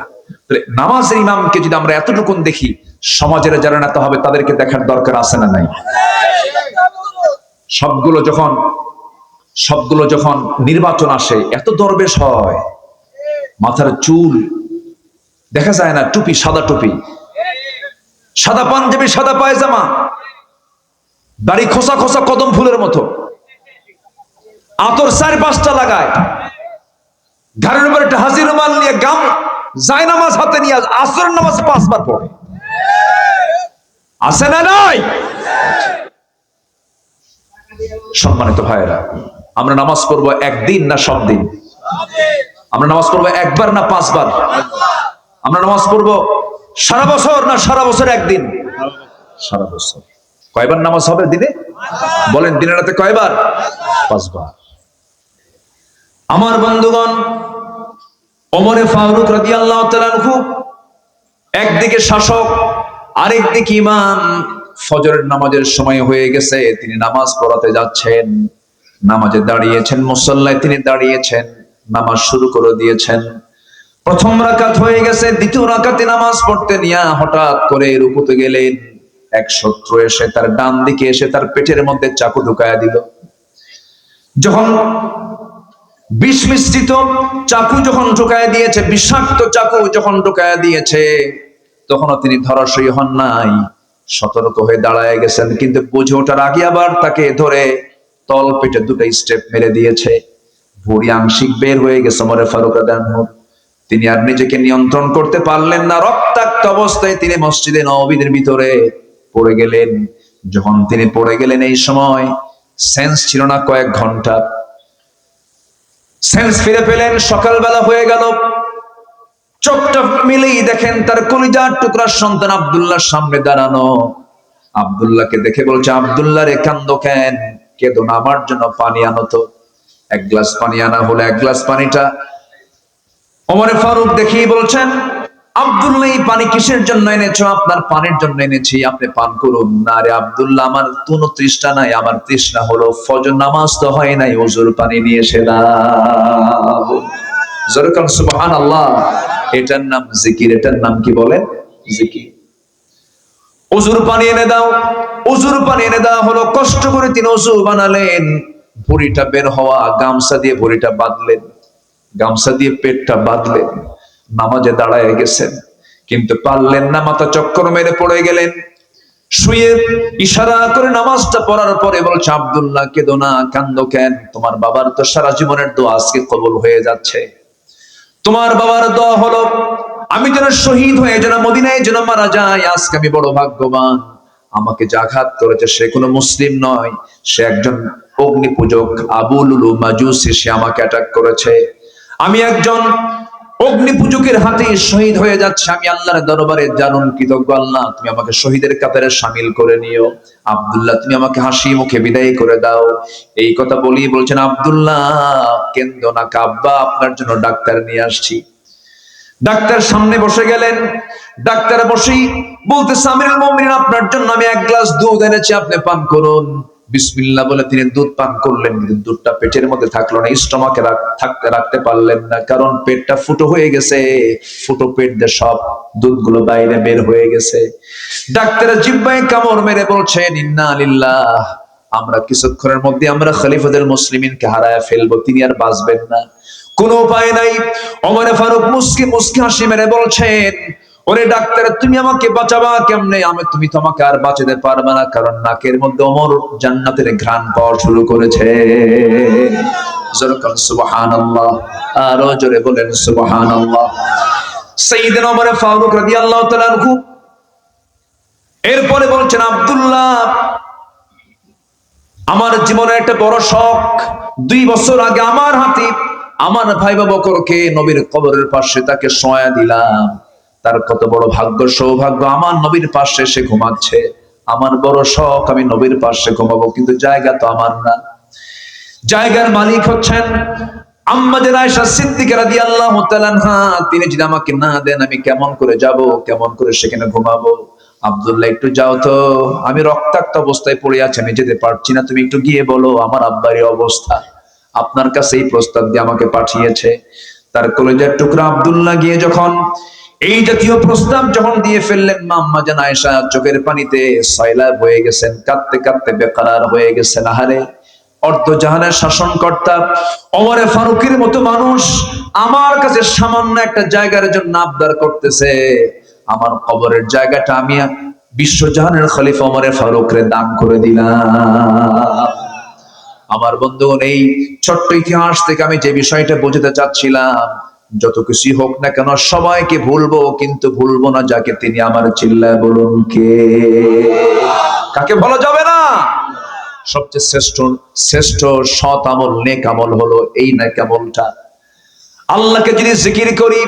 নামাজের ইমামকে যদি আমরা এতটুকুন দেখি, সমাজের যারা নেতা হবে তাদেরকে দেখার দরকার আছে না নাই? সবগুলো যখন নির্বাচন আসে, এত দরবেশ হয়, মাথার চুল দেখা যায় না, টুপি সাদা টুপি, সাদা পাঞ্জাবি, সাদা পায়জামা, দাড়ি খোসা খোসা কদম ফুলের মতো, আতর 4-5টা লাগায়, ঘাড়ের উপর একটা হাজির রুমাল নিয়ে গাম যায়, নামাজ হাতে নিয়ে আসরের নামাজ 5 বার পড়ে। আছে না নাই? সম্মানিত ভাইয়েরা, আমরা নামাজ পড়বো একদিন না সব দিন? আমরা নামাজ পড়বো একবার না 5 বার? আমরা নামাজ পড়বো সারা বছর না সারা বছর একদিন? সারা বছর। কয়বার নামাজ হবে দিনে? বলেন, দিনে রাতে কয়বার? 5 বার। আমার বন্ধুগণ, ওমরে ফারুক রাদিয়াল্লাহু তাআলা আনহু একদিকে শাসক, আরেকদিকে ইমাম। ফজরের নামাজের সময় হয়ে গেছে, তিনি নামাজ পড়াতে যাচ্ছেন। নামাজে দাঁড়িয়েছেন, মুসল্লায় তিনি দাঁড়িয়েছেন, নামাজ শুরু করে দিয়েছেন। প্রথম রাকাত হয়ে গেছে, দ্বিতীয় রাকাতে নামাজ পড়তে নিয়ে হঠাৎ করে রুকুতে গেলেন। এক শত্রু এসে তার ডান দিকে এসে তার পেটের মধ্যে চাকু ঢুকায়া দিল। যখন বিষ মিশ্রিত চাকু যখন ঢুকায়া দিয়েছে, বিষাক্ত চাকু যখন ঢুকায়া দিয়েছে, তখনও তিনি ধরাশয়ী হন নাই, সতর্ক হয়ে দাঁড়ায় গেছেন। কিন্তু বুঝে ওঠার আগে আবার তাকে ধরে তল পেটে 2টা স্টেপ মেরে দিয়েছে। ভুঁড়ি আংশিক বের হয়ে গেছে ওমরে ফারুক রাদিয়াল্লাহু আনহু। তিনি আর নিজেকে নিয়ন্ত্রণ করতে পারলেন না। রক্তাক্ত অবস্থায় তিনি মসজিদে নববীর ভিতরে পড়ে গেলেন। যখন তিনি পড়ে গেলেন, এই সময় সেন্স ছিল না, কয়েক ঘন্টা সেন্স ফিরে পেলেন। সকালবেলা হয়ে গেল, চোখটা মিলেই দেখেন তার কলিজার টুকরার সন্তান আব্দুল্লাহর সামনে দাঁড়ানো। আব্দুল্লাহকে দেখে বলছে, আব্দুল্লাহ রে কান্দো কেন? কেঁদো না, আমার জন্য পানি আনো তো। 1 গ্লাস পানি আনা হলো। 1 গ্লাস পানিটা ওমরে ফারুক দেখেই বলছেন, আব্দুল্লাহ এই পানি কিসের জন্য এনেছো? আপনার পানির জন্য এনেছি, আপনি পান করুন। না রে আব্দুল্লাহ, আমার কোনো তৃষ্ণা নাই, আমার তৃষ্ণা হলো ফজর নামাজ তো হয় নাই, ওযুর পানি নিয়ে এসে দাও। জোরকান সুবহানাল্লাহ। এটার নাম জিকির। এটার নাম কি বলে? জিকির। ওযুর পানি এনে দাও। ওযুর পানি এনে দেওয়া হলো। কষ্ট করে তিনি ওযু বানালেন। ভুঁড়িটা বের হওয়া, গামছা দিয়ে ভুঁড়িটা বাঁধলেন, গামছা দিয়ে পেটটা বাঁধলেন। নামাজে দাঁড়ায় গেছেন, কিন্তু পারলেন না, মাথা চক্কর মেরে পড়ে গেলেন। শুয়ে ইশারা করে নামাজটা পড়ার পরে বলছে, আব্দুল্লাহ কেঁদো না, কান্দো কেন? তোমার বাবার তো সারা জীবনের দোয়া আজকে কবুল হয়ে যাচ্ছে। তোমার বাবার দোয়া হলো আমি যেন শহীদ হয়ে যেন মদিনায় যেন মারা যাই। আজকে আমি বড় ভাগ্যবান। আমাকে যে আঘাত করেছে সে কোনো মুসলিম নয়, সে একজন অগ্নি পূজক, আবু লুলু মাজুসি, সে আমাকে অ্যাটাক করেছে। আমি একজন অগ্নি পূজকের হাতে শহীদ হয়ে যাচ্ছে। আমি আল্লাহর দরবারে জানুন কৃতজ্ঞ, আল্লাহ তুমি আমাকে শহীদের কাতারে শামিল করে নিও। আব্দুল্লাহ তুমি আমাকে হাসি মুখে বিদায় করে দাও। এই কথা বলি বলছেন, আব্দুল্লাহ কেন্দ্র না কাব্বা, আপনার জন্য ডাক্তার নিয়ে আসছি। ডাক্তার সামনে বসে গেলেন। ডাক্তার বসেই বলতেছে, আমিরুল মুমিনিন আপনার জন্য আমি এক গ্লাস দুধ এনেছি, আপনি পান করুন। বিসমিল্লাহ বলে তিনি দুধ পান করলেন, কিন্তু দুধটা পেটের মধ্যে থাকলো না, স্টমাকে রাখতে পারলেন না, কারণ পেটটা ফুটো হয়ে গেছে। ফুটো পেট দিয়ে সব দুধগুলো বাইরে বের হয়ে গেছে। ডাক্তারের জিহ্বায় কামড় মেরে বলছেন, ইন্না লিল্লাহ, আমরা কিছুক্ষণের মধ্যে আমরা খলিফাতুল মুসলিমিনকে হারায় ফেলবো, তিনি আর বাঁচবেন না। কোনো উপায় নাই। ওমর ফারুক মুস্কি মুস্কি হাসি মেরে বলছেন, ওরে ডাক্তার তুমি আমাকে বাঁচাবা কেমনে? তুমি তো আমাকে আর বাঁচাতে পারবে না, কারণ নাকের মধ্যে ওমর জান্নাতের ঘ্রাণ পাওয়া শুরু করেছে। জোরে বলেন সুবহানাল্লাহ, আরো জোরে বলেন সুবহানাল্লাহ। সাইয়েদনা ওমর ফারুক রাদিয়াল্লাহু তাআলা আনহু এরপরে বলছেন, আব্দুল্লাহ আমার জীবনের একটা বড় শখ, 2 বছর আগে আমার হাতে আমার ভাই বকরকে নবীর কবরের পাশে তাকে শোয়া দিলাম। তার কত বড় ভাগ্য সৌভাগ্য, আমার নবীর পাশে সে ঘুমাচ্ছে। আমার বড় শখ আমি নবীর পাশে ঘুমাবো, কিন্তু জায়গা তো আমার না। জায়গার মালিক হচ্ছেন আম্মাজান আয়েশা সিদ্দিকা রাদিয়াল্লাহু তাআলা আনহা। তিনি যদি আমাকে না দেন আমি কেমন করে যাব, কেমন করে সেখানে ঘুমাবো? আব্দুল্লাহ একটু যাও তো, আমি রক্তাক্ত অবস্থায় পড়ে আছি, আমি যেতে পারছি না, তুমি একটু গিয়ে বলো আমার আব্বার এই অবস্থা, আপনার কাছে এই প্রস্তাব দিয়ে আমাকে পাঠিয়েছে। তার কলেজের টুকরা আব্দুল্লাহ গিয়ে যখন এই জাতীয় প্রস্তাব যখন দিয়ে ফেললেন, মা আম্মাজান আয়েশা চোখের পানিতে সয়লাব হয়ে গেছেন, কাঁদতে কাঁদতে বেকারার হয়ে গেছেন। আহারে, অর্ধ জাহানের শাসনকর্তা ওমর ফারুকের মতো মানুষ আমার কাছে সামান্য একটা জায়গার জন্য আবদার করতেছে। আমার কবরের জায়গাটা আমি বিশ্বজাহানের খলিফা ওমর ফারুকরে দান করে দিলাম। আমার বন্ধুগণ, এই ছোট্ট ইতিহাস থেকে আমি যে বিষয়টা বোঝাতে চাচ্ছিলাম, যত কিছু হোক না কেন সবাইকে ভুলবো, কিন্তু ভুলবো না যাকে, তিনি আমার। চিল্লায় বলুন কে? কাকে বলা যাবে না? সবচেয়ে শ্রেষ্ঠ সৎ আমল, নেক আমল হলো এই নেক আমলটা। আল্লাহকে যদি জিকির করি,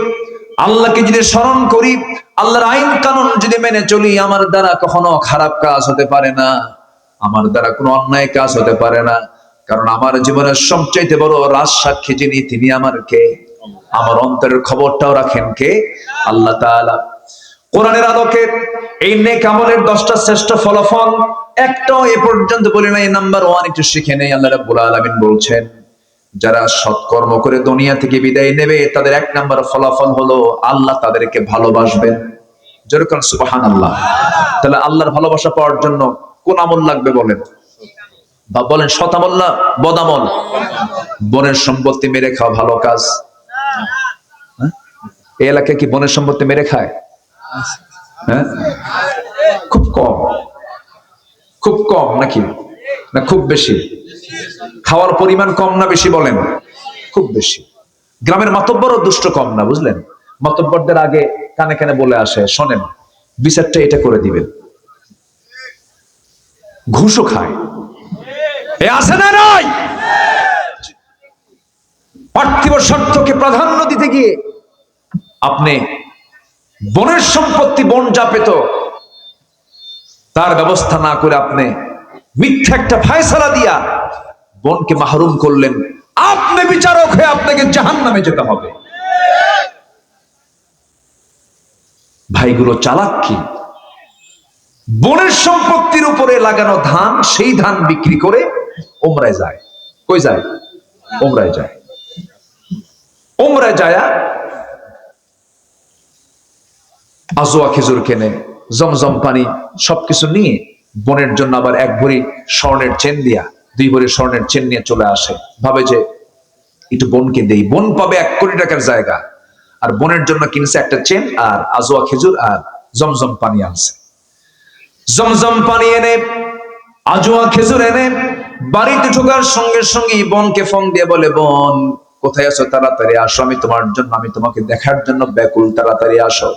আল্লাহকে যদি স্মরণ করি, আল্লাহর আইন কানুন যদি মেনে চলি, আমার দ্বারা কখনো খারাপ কাজ হতে পারে না, আমার দ্বারা কোনো অন্যায় কাজ হতে পারে না। কারণ আমার জীবনের সবচাইতে বড় রাজ সাক্ষী যিনি, তিনি আমার কে? আমার অন্তরের খবরটাও রাখেন কে? আল্লাহ তাআলা। কোরআনের আলোকে এই নেক আমলের 10টা শ্রেষ্ঠ ফলাফল একটাও এ পর্যন্ত বলি নাই। নাম্বার 1 একটু শিখে নেই। আল্লাহ রাব্বুল আলামিন বলছেন, যারা সৎকর্ম করে দুনিয়া থেকে বিদায় নেবে, তাদের 1 নাম্বার ফলাফল হলো আল্লাহ তাদেরকে ভালোবাসবেন। যেরকম সুবহানাল্লাহ। তাহলে আল্লাহর ভালোবাসা পাওয়ার জন্য কোন আমল লাগবে বলেন? বা বলেন, সৎ আমল না বদ আমল? বনের সম্পত্তি মেরে খাওয়া ভালো কাজ? এই এলাকায় কি বনের সম্পত্তি মেরে খায়? হ্যাঁ, খুব কম। খুব কম নাকি না খুব বেশি? খাওয়ার পরিমাণ কম না বেশি বলেন? খুব বেশি। গ্রামের মাতব্বরও দুষ্ট কম না, বুঝলেন? মাতব্বরদের আগে কানে কানে বলে আসে, শোনেন বিচারটা এটা করে দিবেন। ঘুষও খায়, এ আছে না নাই? পার্থিব স্বার্থকে প্রাধান্য দিতে গিয়ে আপনি বনের সম্পত্তি বন যা পেত তার ব্যবস্থা না করে আপনি মিথ্যা একটা ফায়সালা দিয়া বনকে মাহরুম করলেন। আপনি বিচারক হয়ে আপনাকে জাহান্নামে যেতে হবে। ভাইগুলো চালাক কি? বনের সম্পত্তির উপরে লাগানো ধান, সেই ধান বিক্রি করে ওমরায় যায়। কই যায়? ওমরায় যায়। ওমরায় যায় আজোয়া খেজুর কেনে, জমজম পানি সবকিছু নিয়ে বনের জন্য আবার 1 ভরি স্বর্ণের চেন দিয়া, 2 ভরি স্বর্ণের চেন নিয়ে চলে আসে। ভাবে যে একটু বনকে দেই, বন পাবে 1 কোটি টাকার জায়গা। আর বোনের জন্য কিনছে একটা চেন আর আজোয়া খেজুর আর জমজম পানি আনছে। জমজম পানি এনে আজোয়া খেজুর এনে বাড়িতে ঢোকার সঙ্গে সঙ্গে বোনকে ফোন দিয়ে বলে, বোন কোথায় আছো, তাড়াতাড়ি আসো, আমি তোমার জন্য, আমি তোমাকে দেখার জন্য ব্যাকুল, তাড়াতাড়ি আসো।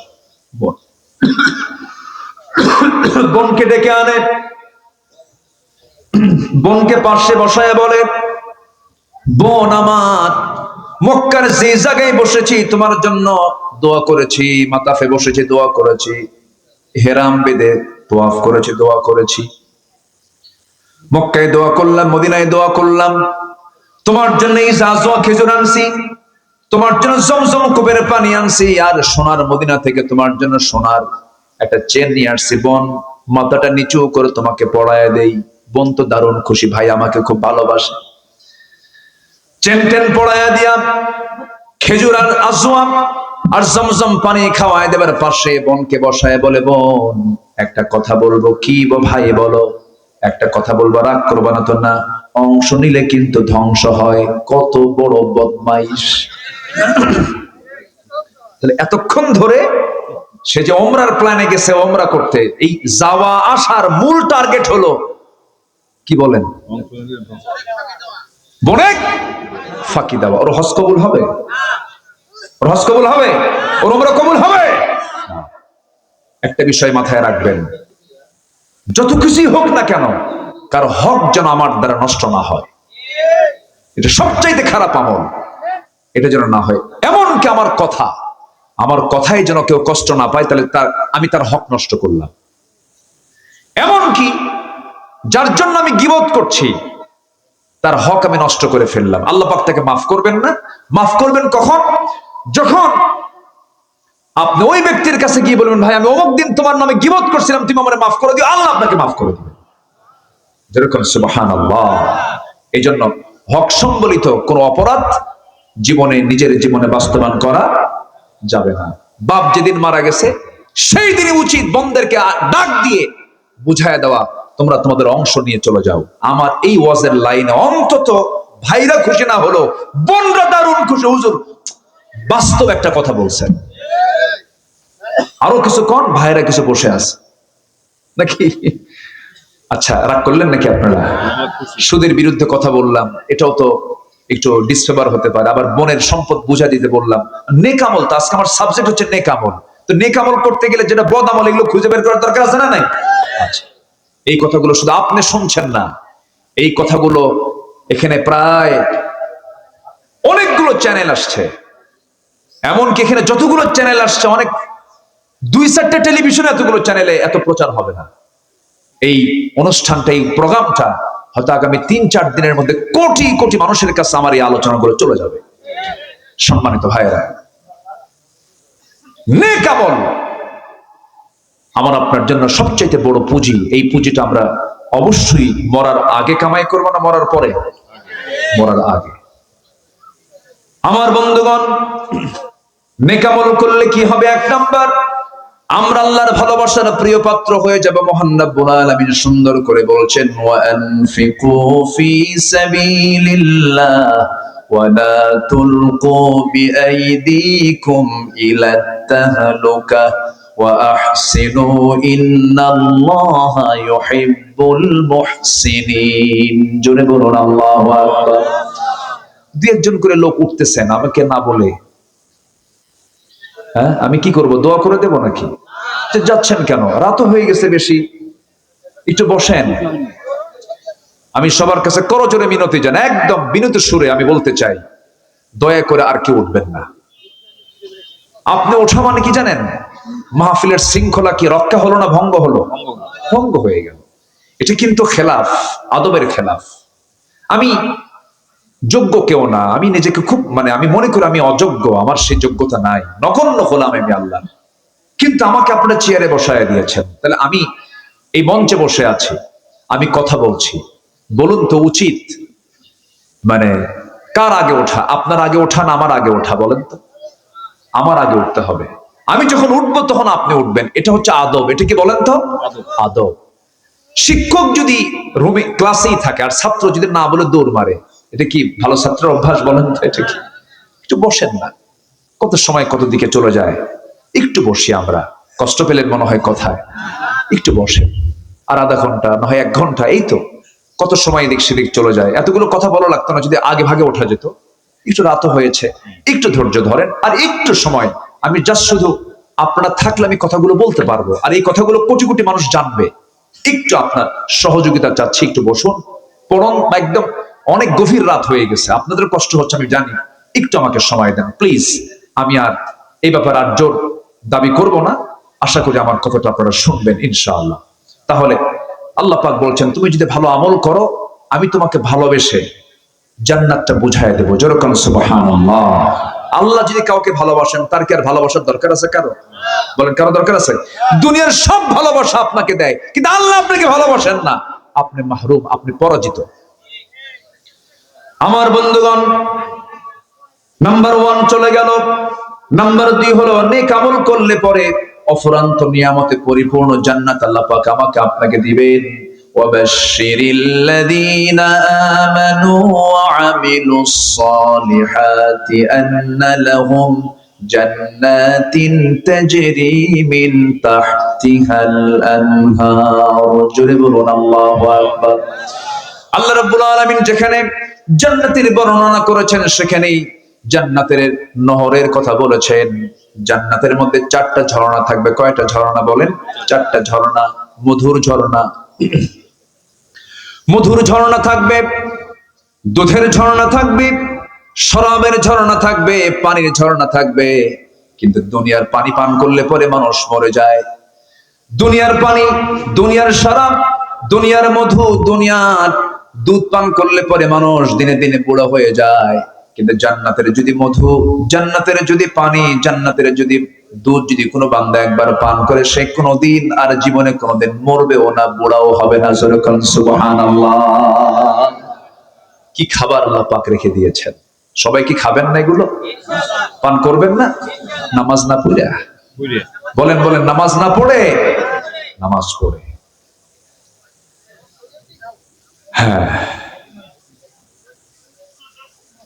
বোন বোনকে ডেকে আনে, বোনকে পাশে বসায় বলে, বোন আমার, মক্কার যে জায়গায় বসেছি তোমার জন্য দোয়া করেছি, মাতাফে বসেছি দোয়া করেছি, হেরাম বেদে তোয়াফ করেছি দোয়া করেছি, মক্কায় দোয়া করলাম, মদিনায় দোয়া করলাম, তোমার জন্য এই জাজওয়া খেজুর আনছি, তোমার জন্য জমজম কুবের পানি আনছি, আর সোনার মদিনা থেকে তোমার জন্য সোনার একটা চেন নিয়ে আসছি। বোন মাথাটা নিচু করে তোমাকে পড়ায় দেই। বোন তো দারুণ খুশি, ভাই আমাকে খুব ভালোবাসে। চেন টেন পড়ায় দিয়া খেজুর আর আজওয়া আর জমজম পানি খাওয়ায় দেবার পাশে বোনকে বসায় বলে, বোন একটা কথা বলবো। কি ভাই বলো। একটা কথা বলবো, রাগ করবা না তো? না, অংশ নিলে কিন্তু ধ্বংস হয়। কত বড় বদমাইশ। তাহলে এতক্ষণ ধরে সে যে ওমরার প্ল্যানে গেছে ওমরা করতে, এই যাওয়া আসার মূল টার্গেট হলো কি বলেন, বোনে ফাঁকি দেওয়া। ওর হজ কবুল হবে? ওর হজ কবুল হবে? ওর ওমরা কবুল হবে? একটা বিষয় মাথায় রাখবেন, যত কিছুই হোক না কেন, কার হক যেন আমার দ্বারা নষ্ট না হয়। এটা সবচাইতে খারাপ আমল, এটা যেন না হয়। এমনকি আমার কথাই যেন কেউ কষ্ট না পায়, তাহলে আমি তার হক নষ্ট করলাম। এমনকি যার জন্য আমি গীবত করছি তার হক আমি নষ্ট করে ফেললাম। আল্লাহ পাক তাকে মাফ করবেন না। মাফ করবেন কখন? যখন আপনি ওই ব্যক্তির কাছে গিয়ে বলবেন, ভাই আমি অমুক দিন তোমার নামে গীবত করছিলাম, তুমি আমাকে মাফ করে দিও, আল্লাহ আপনাকে মাফ করে দিবেন। যেরকম সুবহানাল্লাহ। এই জন্য হক সম্বলিত কোন অপরাধ নিজের জীবনে বাস্তবায়ন করা যাবে না। বাপ যেদিন মারা গেছে সেই দিনই উচিত বোনদেরকে ডাক দিয়ে বুঝায় দেওয়া, তোমরা তোমাদের অংশ নিয়ে চলে যাও। আমার এই ওয়াজের লাইনে অন্তত ভাইরা খুশি না হলো, বোনরা দারুণ খুশি। হুজুর বাস্তব একটা কথা বলছেন, আরো কিছু কোন ভাইরা কিছু বসে আছে নাকি? আচ্ছা, রাগ করলেন নাকি আপনারা? সুদের বিরুদ্ধে কথা বললাম, এটাও তো একটু ডিসফেভার হতে পারে। আবার বোনের সম্পদ বুঝা দিতে বললাম। নেকামল, তো আজকে আমার সাবজেক্ট হচ্ছে নেকামল। তো নেকামল করতে গেলে যেটা বদামল, এগুলো খুঁজে বের করার দরকার আছে না নাই? আচ্ছা, এই কথাগুলো শুধু আপনি শুনছেন না, এই কথাগুলো এখানে প্রায় অনেকগুলো চ্যানেল আসছে। এমনকি এখানে যতগুলো চ্যানেল আসছে, অনেক 2-4টে টেলিভিশনে এতগুলো চ্যানেলে এত প্রচার হবে না। এই অনুষ্ঠানটা, এই প্রোগ্রামটা হয়তো আগামী 3-4 দিনের মধ্যে কোটি কোটি মানুষের কাছে আমার এই আলোচনাগুলো চলে যাবে। সম্মানিত ভাইয়েরা, নেকামল আমার আপনার জন্য সবচাইতে বড় পুঁজি। এই পুঁজিটা আমরা অবশ্যই মরার আগে কামাই করব না মরার পরে? মরার আগে। আমার বন্ধুগণ, নেকামল করলে কি হবে? 1 নাম্বার, আমরা আল্লাহর ভালোবাসার প্রিয় পাত্র হয়ে যাব। মহান রব্বুল আলামিন সুন্দর করে বলছেন, ওয়া আনফিকু ফি সাবিলিল্লাহ ওয়া লা তুলকু বিআইদিকুম ইলা তাহলুকা ওয়া আহসিনু ইন্নাল্লাহা ইউহিব্বুল মুহসিনিন। জোরে বলুন আল্লাহু আকবার। 2-1 করে লোক উঠতেছেন আমাকে না বলে। হ্যাঁ, আমি কি করব? দোয়া করে দেব নাকি? যাচ্ছেন কেন? রাত হয়ে গেছে বেশি, একটু বসেন। আমি সবার কাছে করজোরে মিনতি জানাই, একদম বিনীত সুরে আমি বলতে চাই, দয়া করে আর কেউ উঠবেন না। আপনি ওঠা মানে কি জানেন? মাহফিলের শৃঙ্খলা কি রক্ষা হলো না ভঙ্গ হলো? ভঙ্গ হয়ে গেল। এটা কিন্তু খেলাফ, আদবের খেলাফ। আমি যোগ্য কেউ না, আমি নিজেকে খুব আমি মনে করি আমি অযোগ্য, আমার সেই যোগ্যতা নাই, নগণ্য হলাম আমি আল্লাহ। কিন্তু আমাকে আপনারা চেয়ারে বসায় দিয়েছেন, তাহলে আমি এই মঞ্চে বসে আছি, আমি কথা বলছি। বলুন তো উচিত কার আগে ওঠা? আপনার আগে ওঠা না আমার আগে ওঠা? বলেন তো। আমার আগে উঠতে হবে। আমি যখন উঠবো তখন আপনি উঠবেন, এটা হচ্ছে আদব। এটা কি বলেন তো? আদব। শিক্ষক যদি রুমে ক্লাসেই থাকে আর ছাত্র যদি না বলে দৌড় মারে, এটা কি ভালো ছাত্রের অভ্যাস? বলেন তো, এটা কি? একটু বসেন না। কত সময় কত দিকে চলে যায়। একটু বসি আমরা, কষ্ট পেলেন মনে হয় কথায়, একটু বসে আর আধা ঘন্টা না হয় 1 ঘন্টা, এই তো কত সময় এদিক সেদিক চলে যায়। এতগুলো কথা বলা লাগতো না যদি আগে ভাগে ওঠা যেত। একটু রাত হয়েছে, একটু ধৈর্য ধরেন আর একটু সময়। আমি জাস্ট শুধু আপনারা থাকলে আমি কথাগুলো বলতে পারবো, আর এই কথাগুলো কোটি কোটি মানুষ জানবে। একটু আপনার সহযোগিতা চাচ্ছি, একটু বসুন পড়ুন। একদম অনেক গভীর রাত হয়ে গেছে, আপনাদের কষ্ট হচ্ছে আমি জানি, একটু আমাকে সময় দেন প্লিজ। আমি আর এই ব্যাপারে আর জোর দাবি করব না, আশা করি আমার কথাটা আপনারা শুনবেন ইনশাআল্লাহ। তাহলে আল্লাহ পাক বলছেন, তুমি যদি ভালো আমল করো আমি তোমাকে ভালোবেসে জান্নাতটা বুঝায় দেবো। যেরকম সুবহানাল্লাহ। আল্লাহ যদি কাউকে ভালোবাসেন তার কি আর ভালোবাসার দরকার আছে কারো? বলেন কারো দরকার আছে? দুনিয়ার সব ভালোবাসা আপনাকে দেয়, কিন্তু আল্লাহ আপনাকে ভালোবাসেন না, আপনি মাহরুম, আপনি পরাজিত। আমার বন্ধুগণ, নাম্বার 1 চলে গেল। নাম্বার 2 হলো নেক আমল করলে পরে অফুরন্ত নিয়ামতে পরিপূর্ণ জান্নাত আল্লাহ পাক আমাকে আপনাকে দিবেন। ওয়াবাশশিরিল লাযীনা আমানু ওয়া আমিলুস সালিহাতি আন্না লাহুম জান্নাতিন তাজরি মিন তাহতিহাল আনহার। জোরে বলুন আল্লাহু আকবার। আল্লাহ রাব্বুল আলামিন যেখানে জান্নাতের বর্ণনা করেছেন সেখানেই জান্নাতের নহরের কথা বলেছেন। জান্নাতের মধ্যে 4টা ঝর্ণা থাকবে। কয়টা ঝর্ণা বলেন? 4টা ঝর্ণা। মধুর ঝর্ণা, মধুর ঝর্ণা থাকবে, দুধের ঝর্ণা থাকবে, শরাবের ঝর্ণা থাকবে, পানির ঝর্ণা থাকবে। কিন্তু দুনিয়ার পানি পান করলে পরে মানুষ মরে যায়। দুনিয়ার পানি, দুনিয়ার শরাব, দুনিয়ার মধু, দুনিয়ার দুধ পান করলে পরে মানুষ দিনে দিনে বুড়ো হয়ে যায়। কিন্তু জান্নাতের যদি মধু, জান্নাতের যদি পানি, জান্নাতের যদি দুধ যদি কোনো বান্দা একবার পান করে, সে কোনোদিন আর জীবনে কোনোদিন মরবেও না, বুড়াও হবে না। সুবহানাল্লাহ। কি খাবার আল্লাহ পাক রেখে দিয়েছেন। সবাই কি খাবেন না এগুলো? পান করবেন না? নামাজ না পড়ে, বলেন বলেন, নামাজ না পড়ে, নামাজ পড়ে। হ্যাঁ,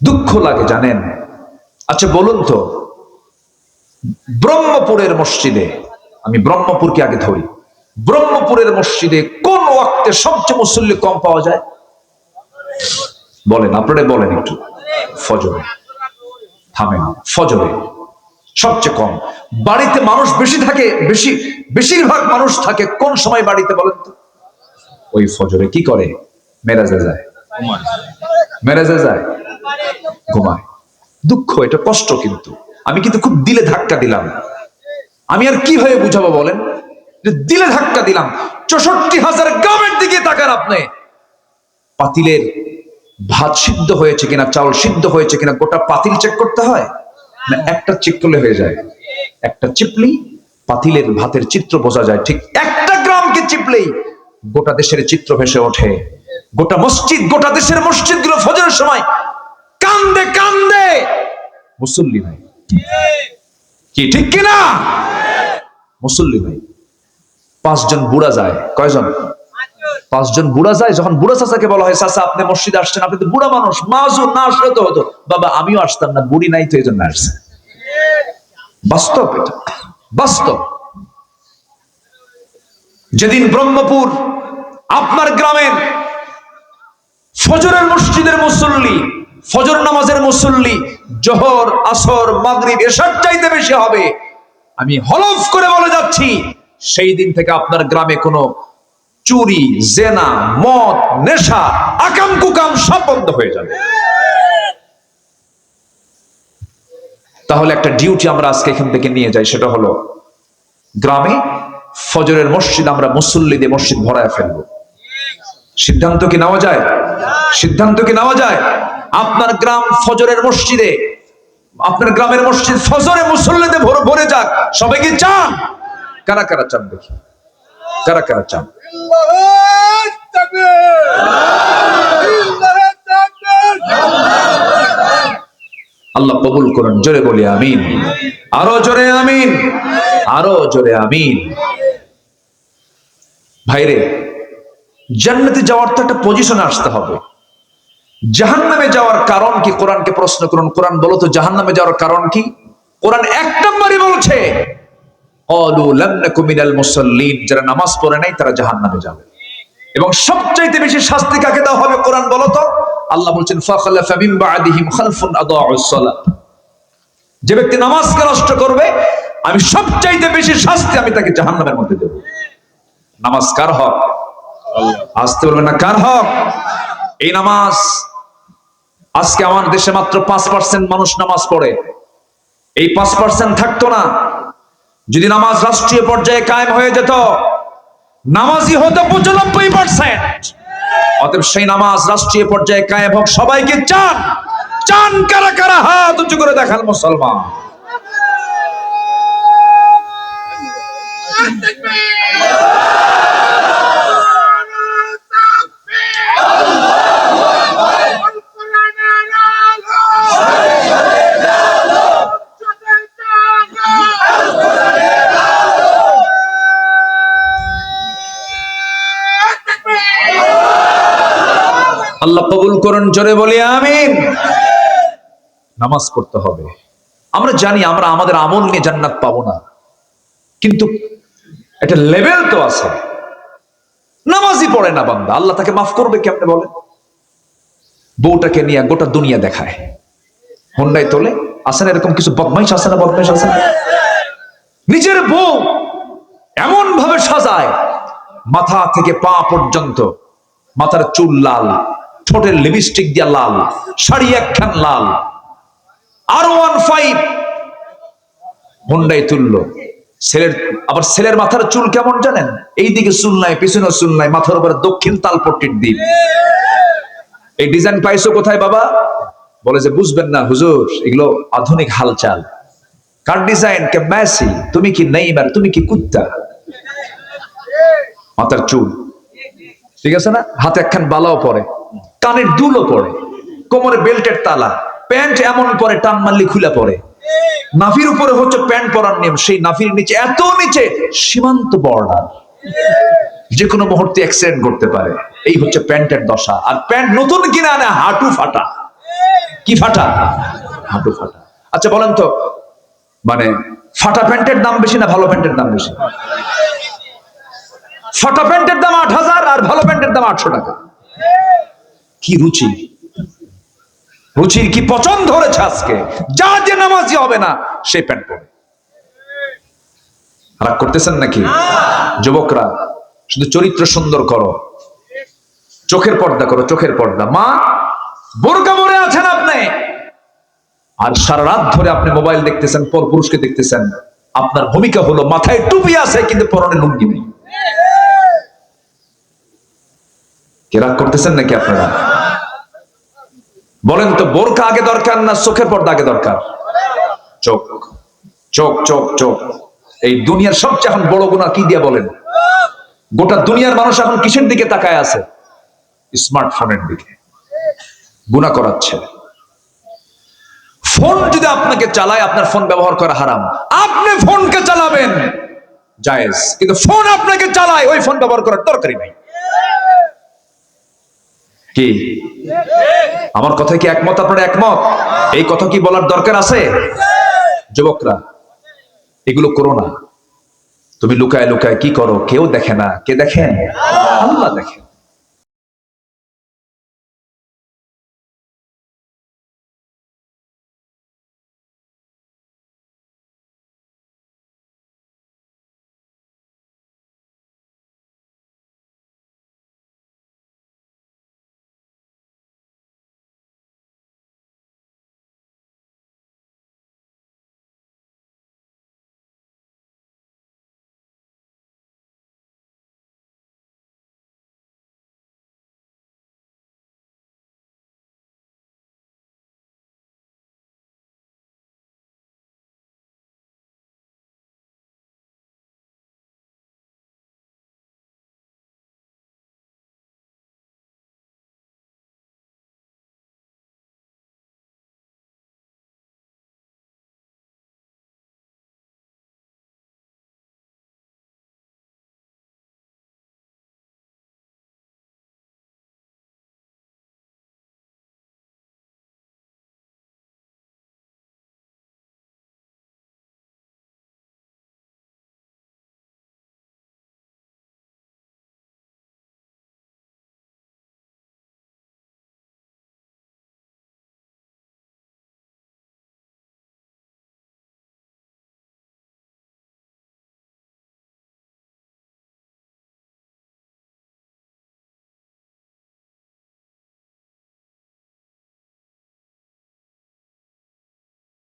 দুঃখ লাগে জানেন। আচ্ছা বলুন তো, ব্রহ্মপুরের মসজিদে, আমি ব্রহ্মপুরকে আগে ধরি, ব্রহ্মপুরের মসজিদে কোন ওয়াক্তে সবচেয়ে মুসল্লি কম পাওয়া যায়? বলেন, আপনারা বলেন একটু। ফজরে। থামেন, ফজরে সবচেয়ে কম। বাড়িতে মানুষ বেশি থাকে, বেশিরভাগ মানুষ থাকে কোন সময় বাড়িতে বলেন তো? ওই ফজরে। কি করে? মেরাজে যায়, মেরাজে যায়, ঘুমায়। দুঃখ, এটা কষ্ট, কিন্তু আমি কিন্তু খুব দিলে ধাক্কা দিলাম। আমি আর কি হয়ে বুঝাবো বলেন, যে দিলে ধাক্কা দিলাম। 64,000 গ্রামের দিকে তাকান আপনি, পাতিলের ভাত সিদ্ধ হয়েছে কিনা, চাউল সিদ্ধ হয়েছে কিনা গোটা পাতিল চেক করতে হয় না? একটা চেক করলে হয়ে যায়। একটা চিপলি পাতিলের ভাতের চিত্র বোঝা যায়। ঠিক একটা গ্রামকে চিপলেই গোটা দেশের চিত্র ভেসে ওঠে। গোটা মসজিদ, গোটা দেশের মসজিদ গুলো ফজরের সময় কান্দে কান্দে, মুসল্লি নাই। কি ঠিক কিনা? মুসল্লি নাই। 5 জন বুড়া যায়। কয়জন? 5 জন বুড়া যায়। যখন বুড়া চাচাকে বলা হয়, চাচা আপনি মসজিদে আসছেন, আপনি তো বুড়া মানুষ, মাজুর না আসলে তো হতো। বাবা আমিও আসতাম না, বুড়ি নাই তো এই জন্য আসছে। বাস্তব, এটা বাস্তব। যেদিন ব্রহ্মপুর আপনার গ্রামের ফজরের মসজিদের মুসল্লি, ফজর নামাজের মুসল্লি জোহর, আসর, মাগরিব, এশার চাইতে বেশি হবে, আমি হলফ করে বলে যাচ্ছি, সেই দিন থেকে আপনার গ্রামে কোনো চুরি, জেনা, মদ, নেশা, আকাম কুকাম সব বন্ধ হয়ে যাবে। তাহলে একটা ডিউটি আমরা আজকে এখান থেকে নিয়ে যাই, সেটা হলো গ্রামে ফজরের মসজিদ আমরা মুসল্লি দিয়ে মসজিদ ভরায় ফেলবো। সিদ্ধান্ত কি নেওয়া যায়? সিদ্ধান্ত কি নেওয়া যায়? আপনার গ্রাম ফজরের মসজিদে, আপনার গ্রামের মসজিদ ফজরে মুসল্লিতে ভরে যাক। সবাই কি চান? কারা কারা চান দেখি, কারা কারা চান? আল্লাহ কবুল করুন। জোরে বলি আমিন। আরো জোরে আমিন, আরো জোরে আমিন। ভাইরে, জান্নাতে যাওয়ার তো একটা পজিশনে আসতে হবে। জাহান্নামে যাওয়ার কারণ কি? কোরআনকে প্রশ্ন করুন, কোরআন বলো তো জাহান্নামে যাওয়ার কারণ কি? কোরআন এক নম্বরই বলছে ক্বালু লাম নাকু মিনাল মুসাল্লিন, যারা নামাজ পড়ে নাই তারা জাহান্নামে যাবে। এবং সবচাইতে বেশি শাস্তি কাকে দেওয়া হবে কোরআন বলো তো? আল্লাহ বলছেন ফাখালাফা মিন বা'দিহিম খালফুন আদাউস সালাত, যে ব্যক্তি নামাজকে নষ্ট করবে আমি সবচাইতে বেশি শাস্তি আমি তাকে জাহান্নামের মধ্যে দেব। নামাজ কার হক? আসতে বলবেন না, কার হক? এই নামাজ আজকে আমার দেশে মাত্র 5% মানুষ নামাজ পড়ে। এই 5% থাকতো না যদি নামাজ রাষ্ট্রীয় পর্যায়ে কায়েম হয়ে যেত, নামাজি হতো 95%। অতএব সেই নামাজ রাষ্ট্রীয় পর্যায়ে কায়েম হোক, সবাইকে চান? চান কারা কারা? হাত উঁচু করে দেখান মুসলমান। আল্লাহ কবুল করুন, জোরে বলি আমিন। নামাজ পড়তে হবে। আমরা জানি আমরা আমাদের আমল নিয়ে জান্নাত পাবো না, কিন্তু একটা লেভেল তো আছে। নামাজই পড়ে না বান্দা, আল্লাহ তাকে মাফ করবে কেমনে বলেন? বউটাকে নিয়ে গোটা দুনিয়া দেখায়, হন্ডায় তোলে। আসে না এরকম কিছু বদমাইশ? আসে না বদমাইশ? আসে না? নিজের বউ এমন ভাবে সাজায়, মাথা থেকে পা পর্যন্ত, মাথার চুল লাল, ঠোঁটের লিপস্টিক দিয়া লাল, শাড়ি একখান লাল, R15 হন্ডায় তুললো। আবার ছেলের মাথার চুল কেমন জানেন? এইদিকে চুল নাই, পিছনে চুল নাই, মাথার উপরে দক্ষিণ তালপট্টির দ্বীপ। এই ডিজাইন পাইছো কোথায় বাবা? বলে যে বুঝবেন না হুজুর, এগুলো আধুনিক হালচাল। কার ডিজাইন? কে মেসি? তুমি কি নেইমার? তুমি কি কুত্তা? মাথার চুল ঠিক আছে না? হাতে একখান বালাও পরে, কানের দুলও পরে, কোমরে বেল্টের তালা, প্যান্ট এমন পরে টান মারলি খুলে পড়ে। নাভির উপরে হচ্ছে প্যান্ট পরার নিয়ম, সেই নাভির নিচে, এত নিচে সীমান্ত বর্ডার, যে কোনো মুহূর্তে অ্যাক্সিডেন্ট করতে পারে। এই হচ্ছে প্যান্টের দশা। আর প্যান্ট নতুন কিনে আনে হাঁটু ফাটা। কি ফাটা? হাঁটু ফাটা। আচ্ছা বলেন তো, মানে ফাটা প্যান্টের দাম বেশি না ভালো প্যান্টের দাম বেশি? ফাটা প্যান্টের দাম 8,000 আর ভালো প্যান্টের দাম 800 টাকা। কি রুচি! রুচির কি পছন্দ ধরেছে আজকে? যা যে নামাজি হবে না সেই প্যান্ট পরে। রাগ করতেছেন নাকি? যুবকরা শুধু চরিত্র সুন্দর করো, চোখের পর্দা করো, চোখের পর্দা। মা বোরকা পরে আছেন আপনি, আর সারা রাত ধরে আপনি মোবাইল দেখতেছেন, পর পুরুষকে দেখতেছেন। আপনার ভূমিকা হলো মাথায় টুপি আছে কিন্তু পরনে লুঙ্গি নেই। কে রাগ করতেছেন নাকি আপনারা? বলেন তো, বোরকা আগে দরকার না চোখের পর্দা আগে দরকার? চোখ, চোখ, চোখ, চোখ। এই দুনিয়ার সবচেয়ে এখন বড় গুনাহ কি দিয়া বলেন? গোটা দুনিয়ার মানুষ এখন কিসের দিকে তাকায় আছে? স্মার্টফোনের দিকে। গুনাহ করাচ্ছে। ফোন যদি আপনাকে চালায়, আপনার ফোন ব্যবহার করা হারাম। আপনি ফোনকে চালাবেন জায়েজ, কিন্তু ফোন আপনাকে চালায়, ওই ফোন ব্যবহার করার দরকারই নাই। কি আমার কথা কি একমত? আপনারা একমত? এই কথা কি বলার দরকার আছে? যুবকরা এগুলো করো না। তুমি লুকায় লুকায় কি করো? কেউ দেখে না। কে দেখেন? আল্লাহ দেখেন।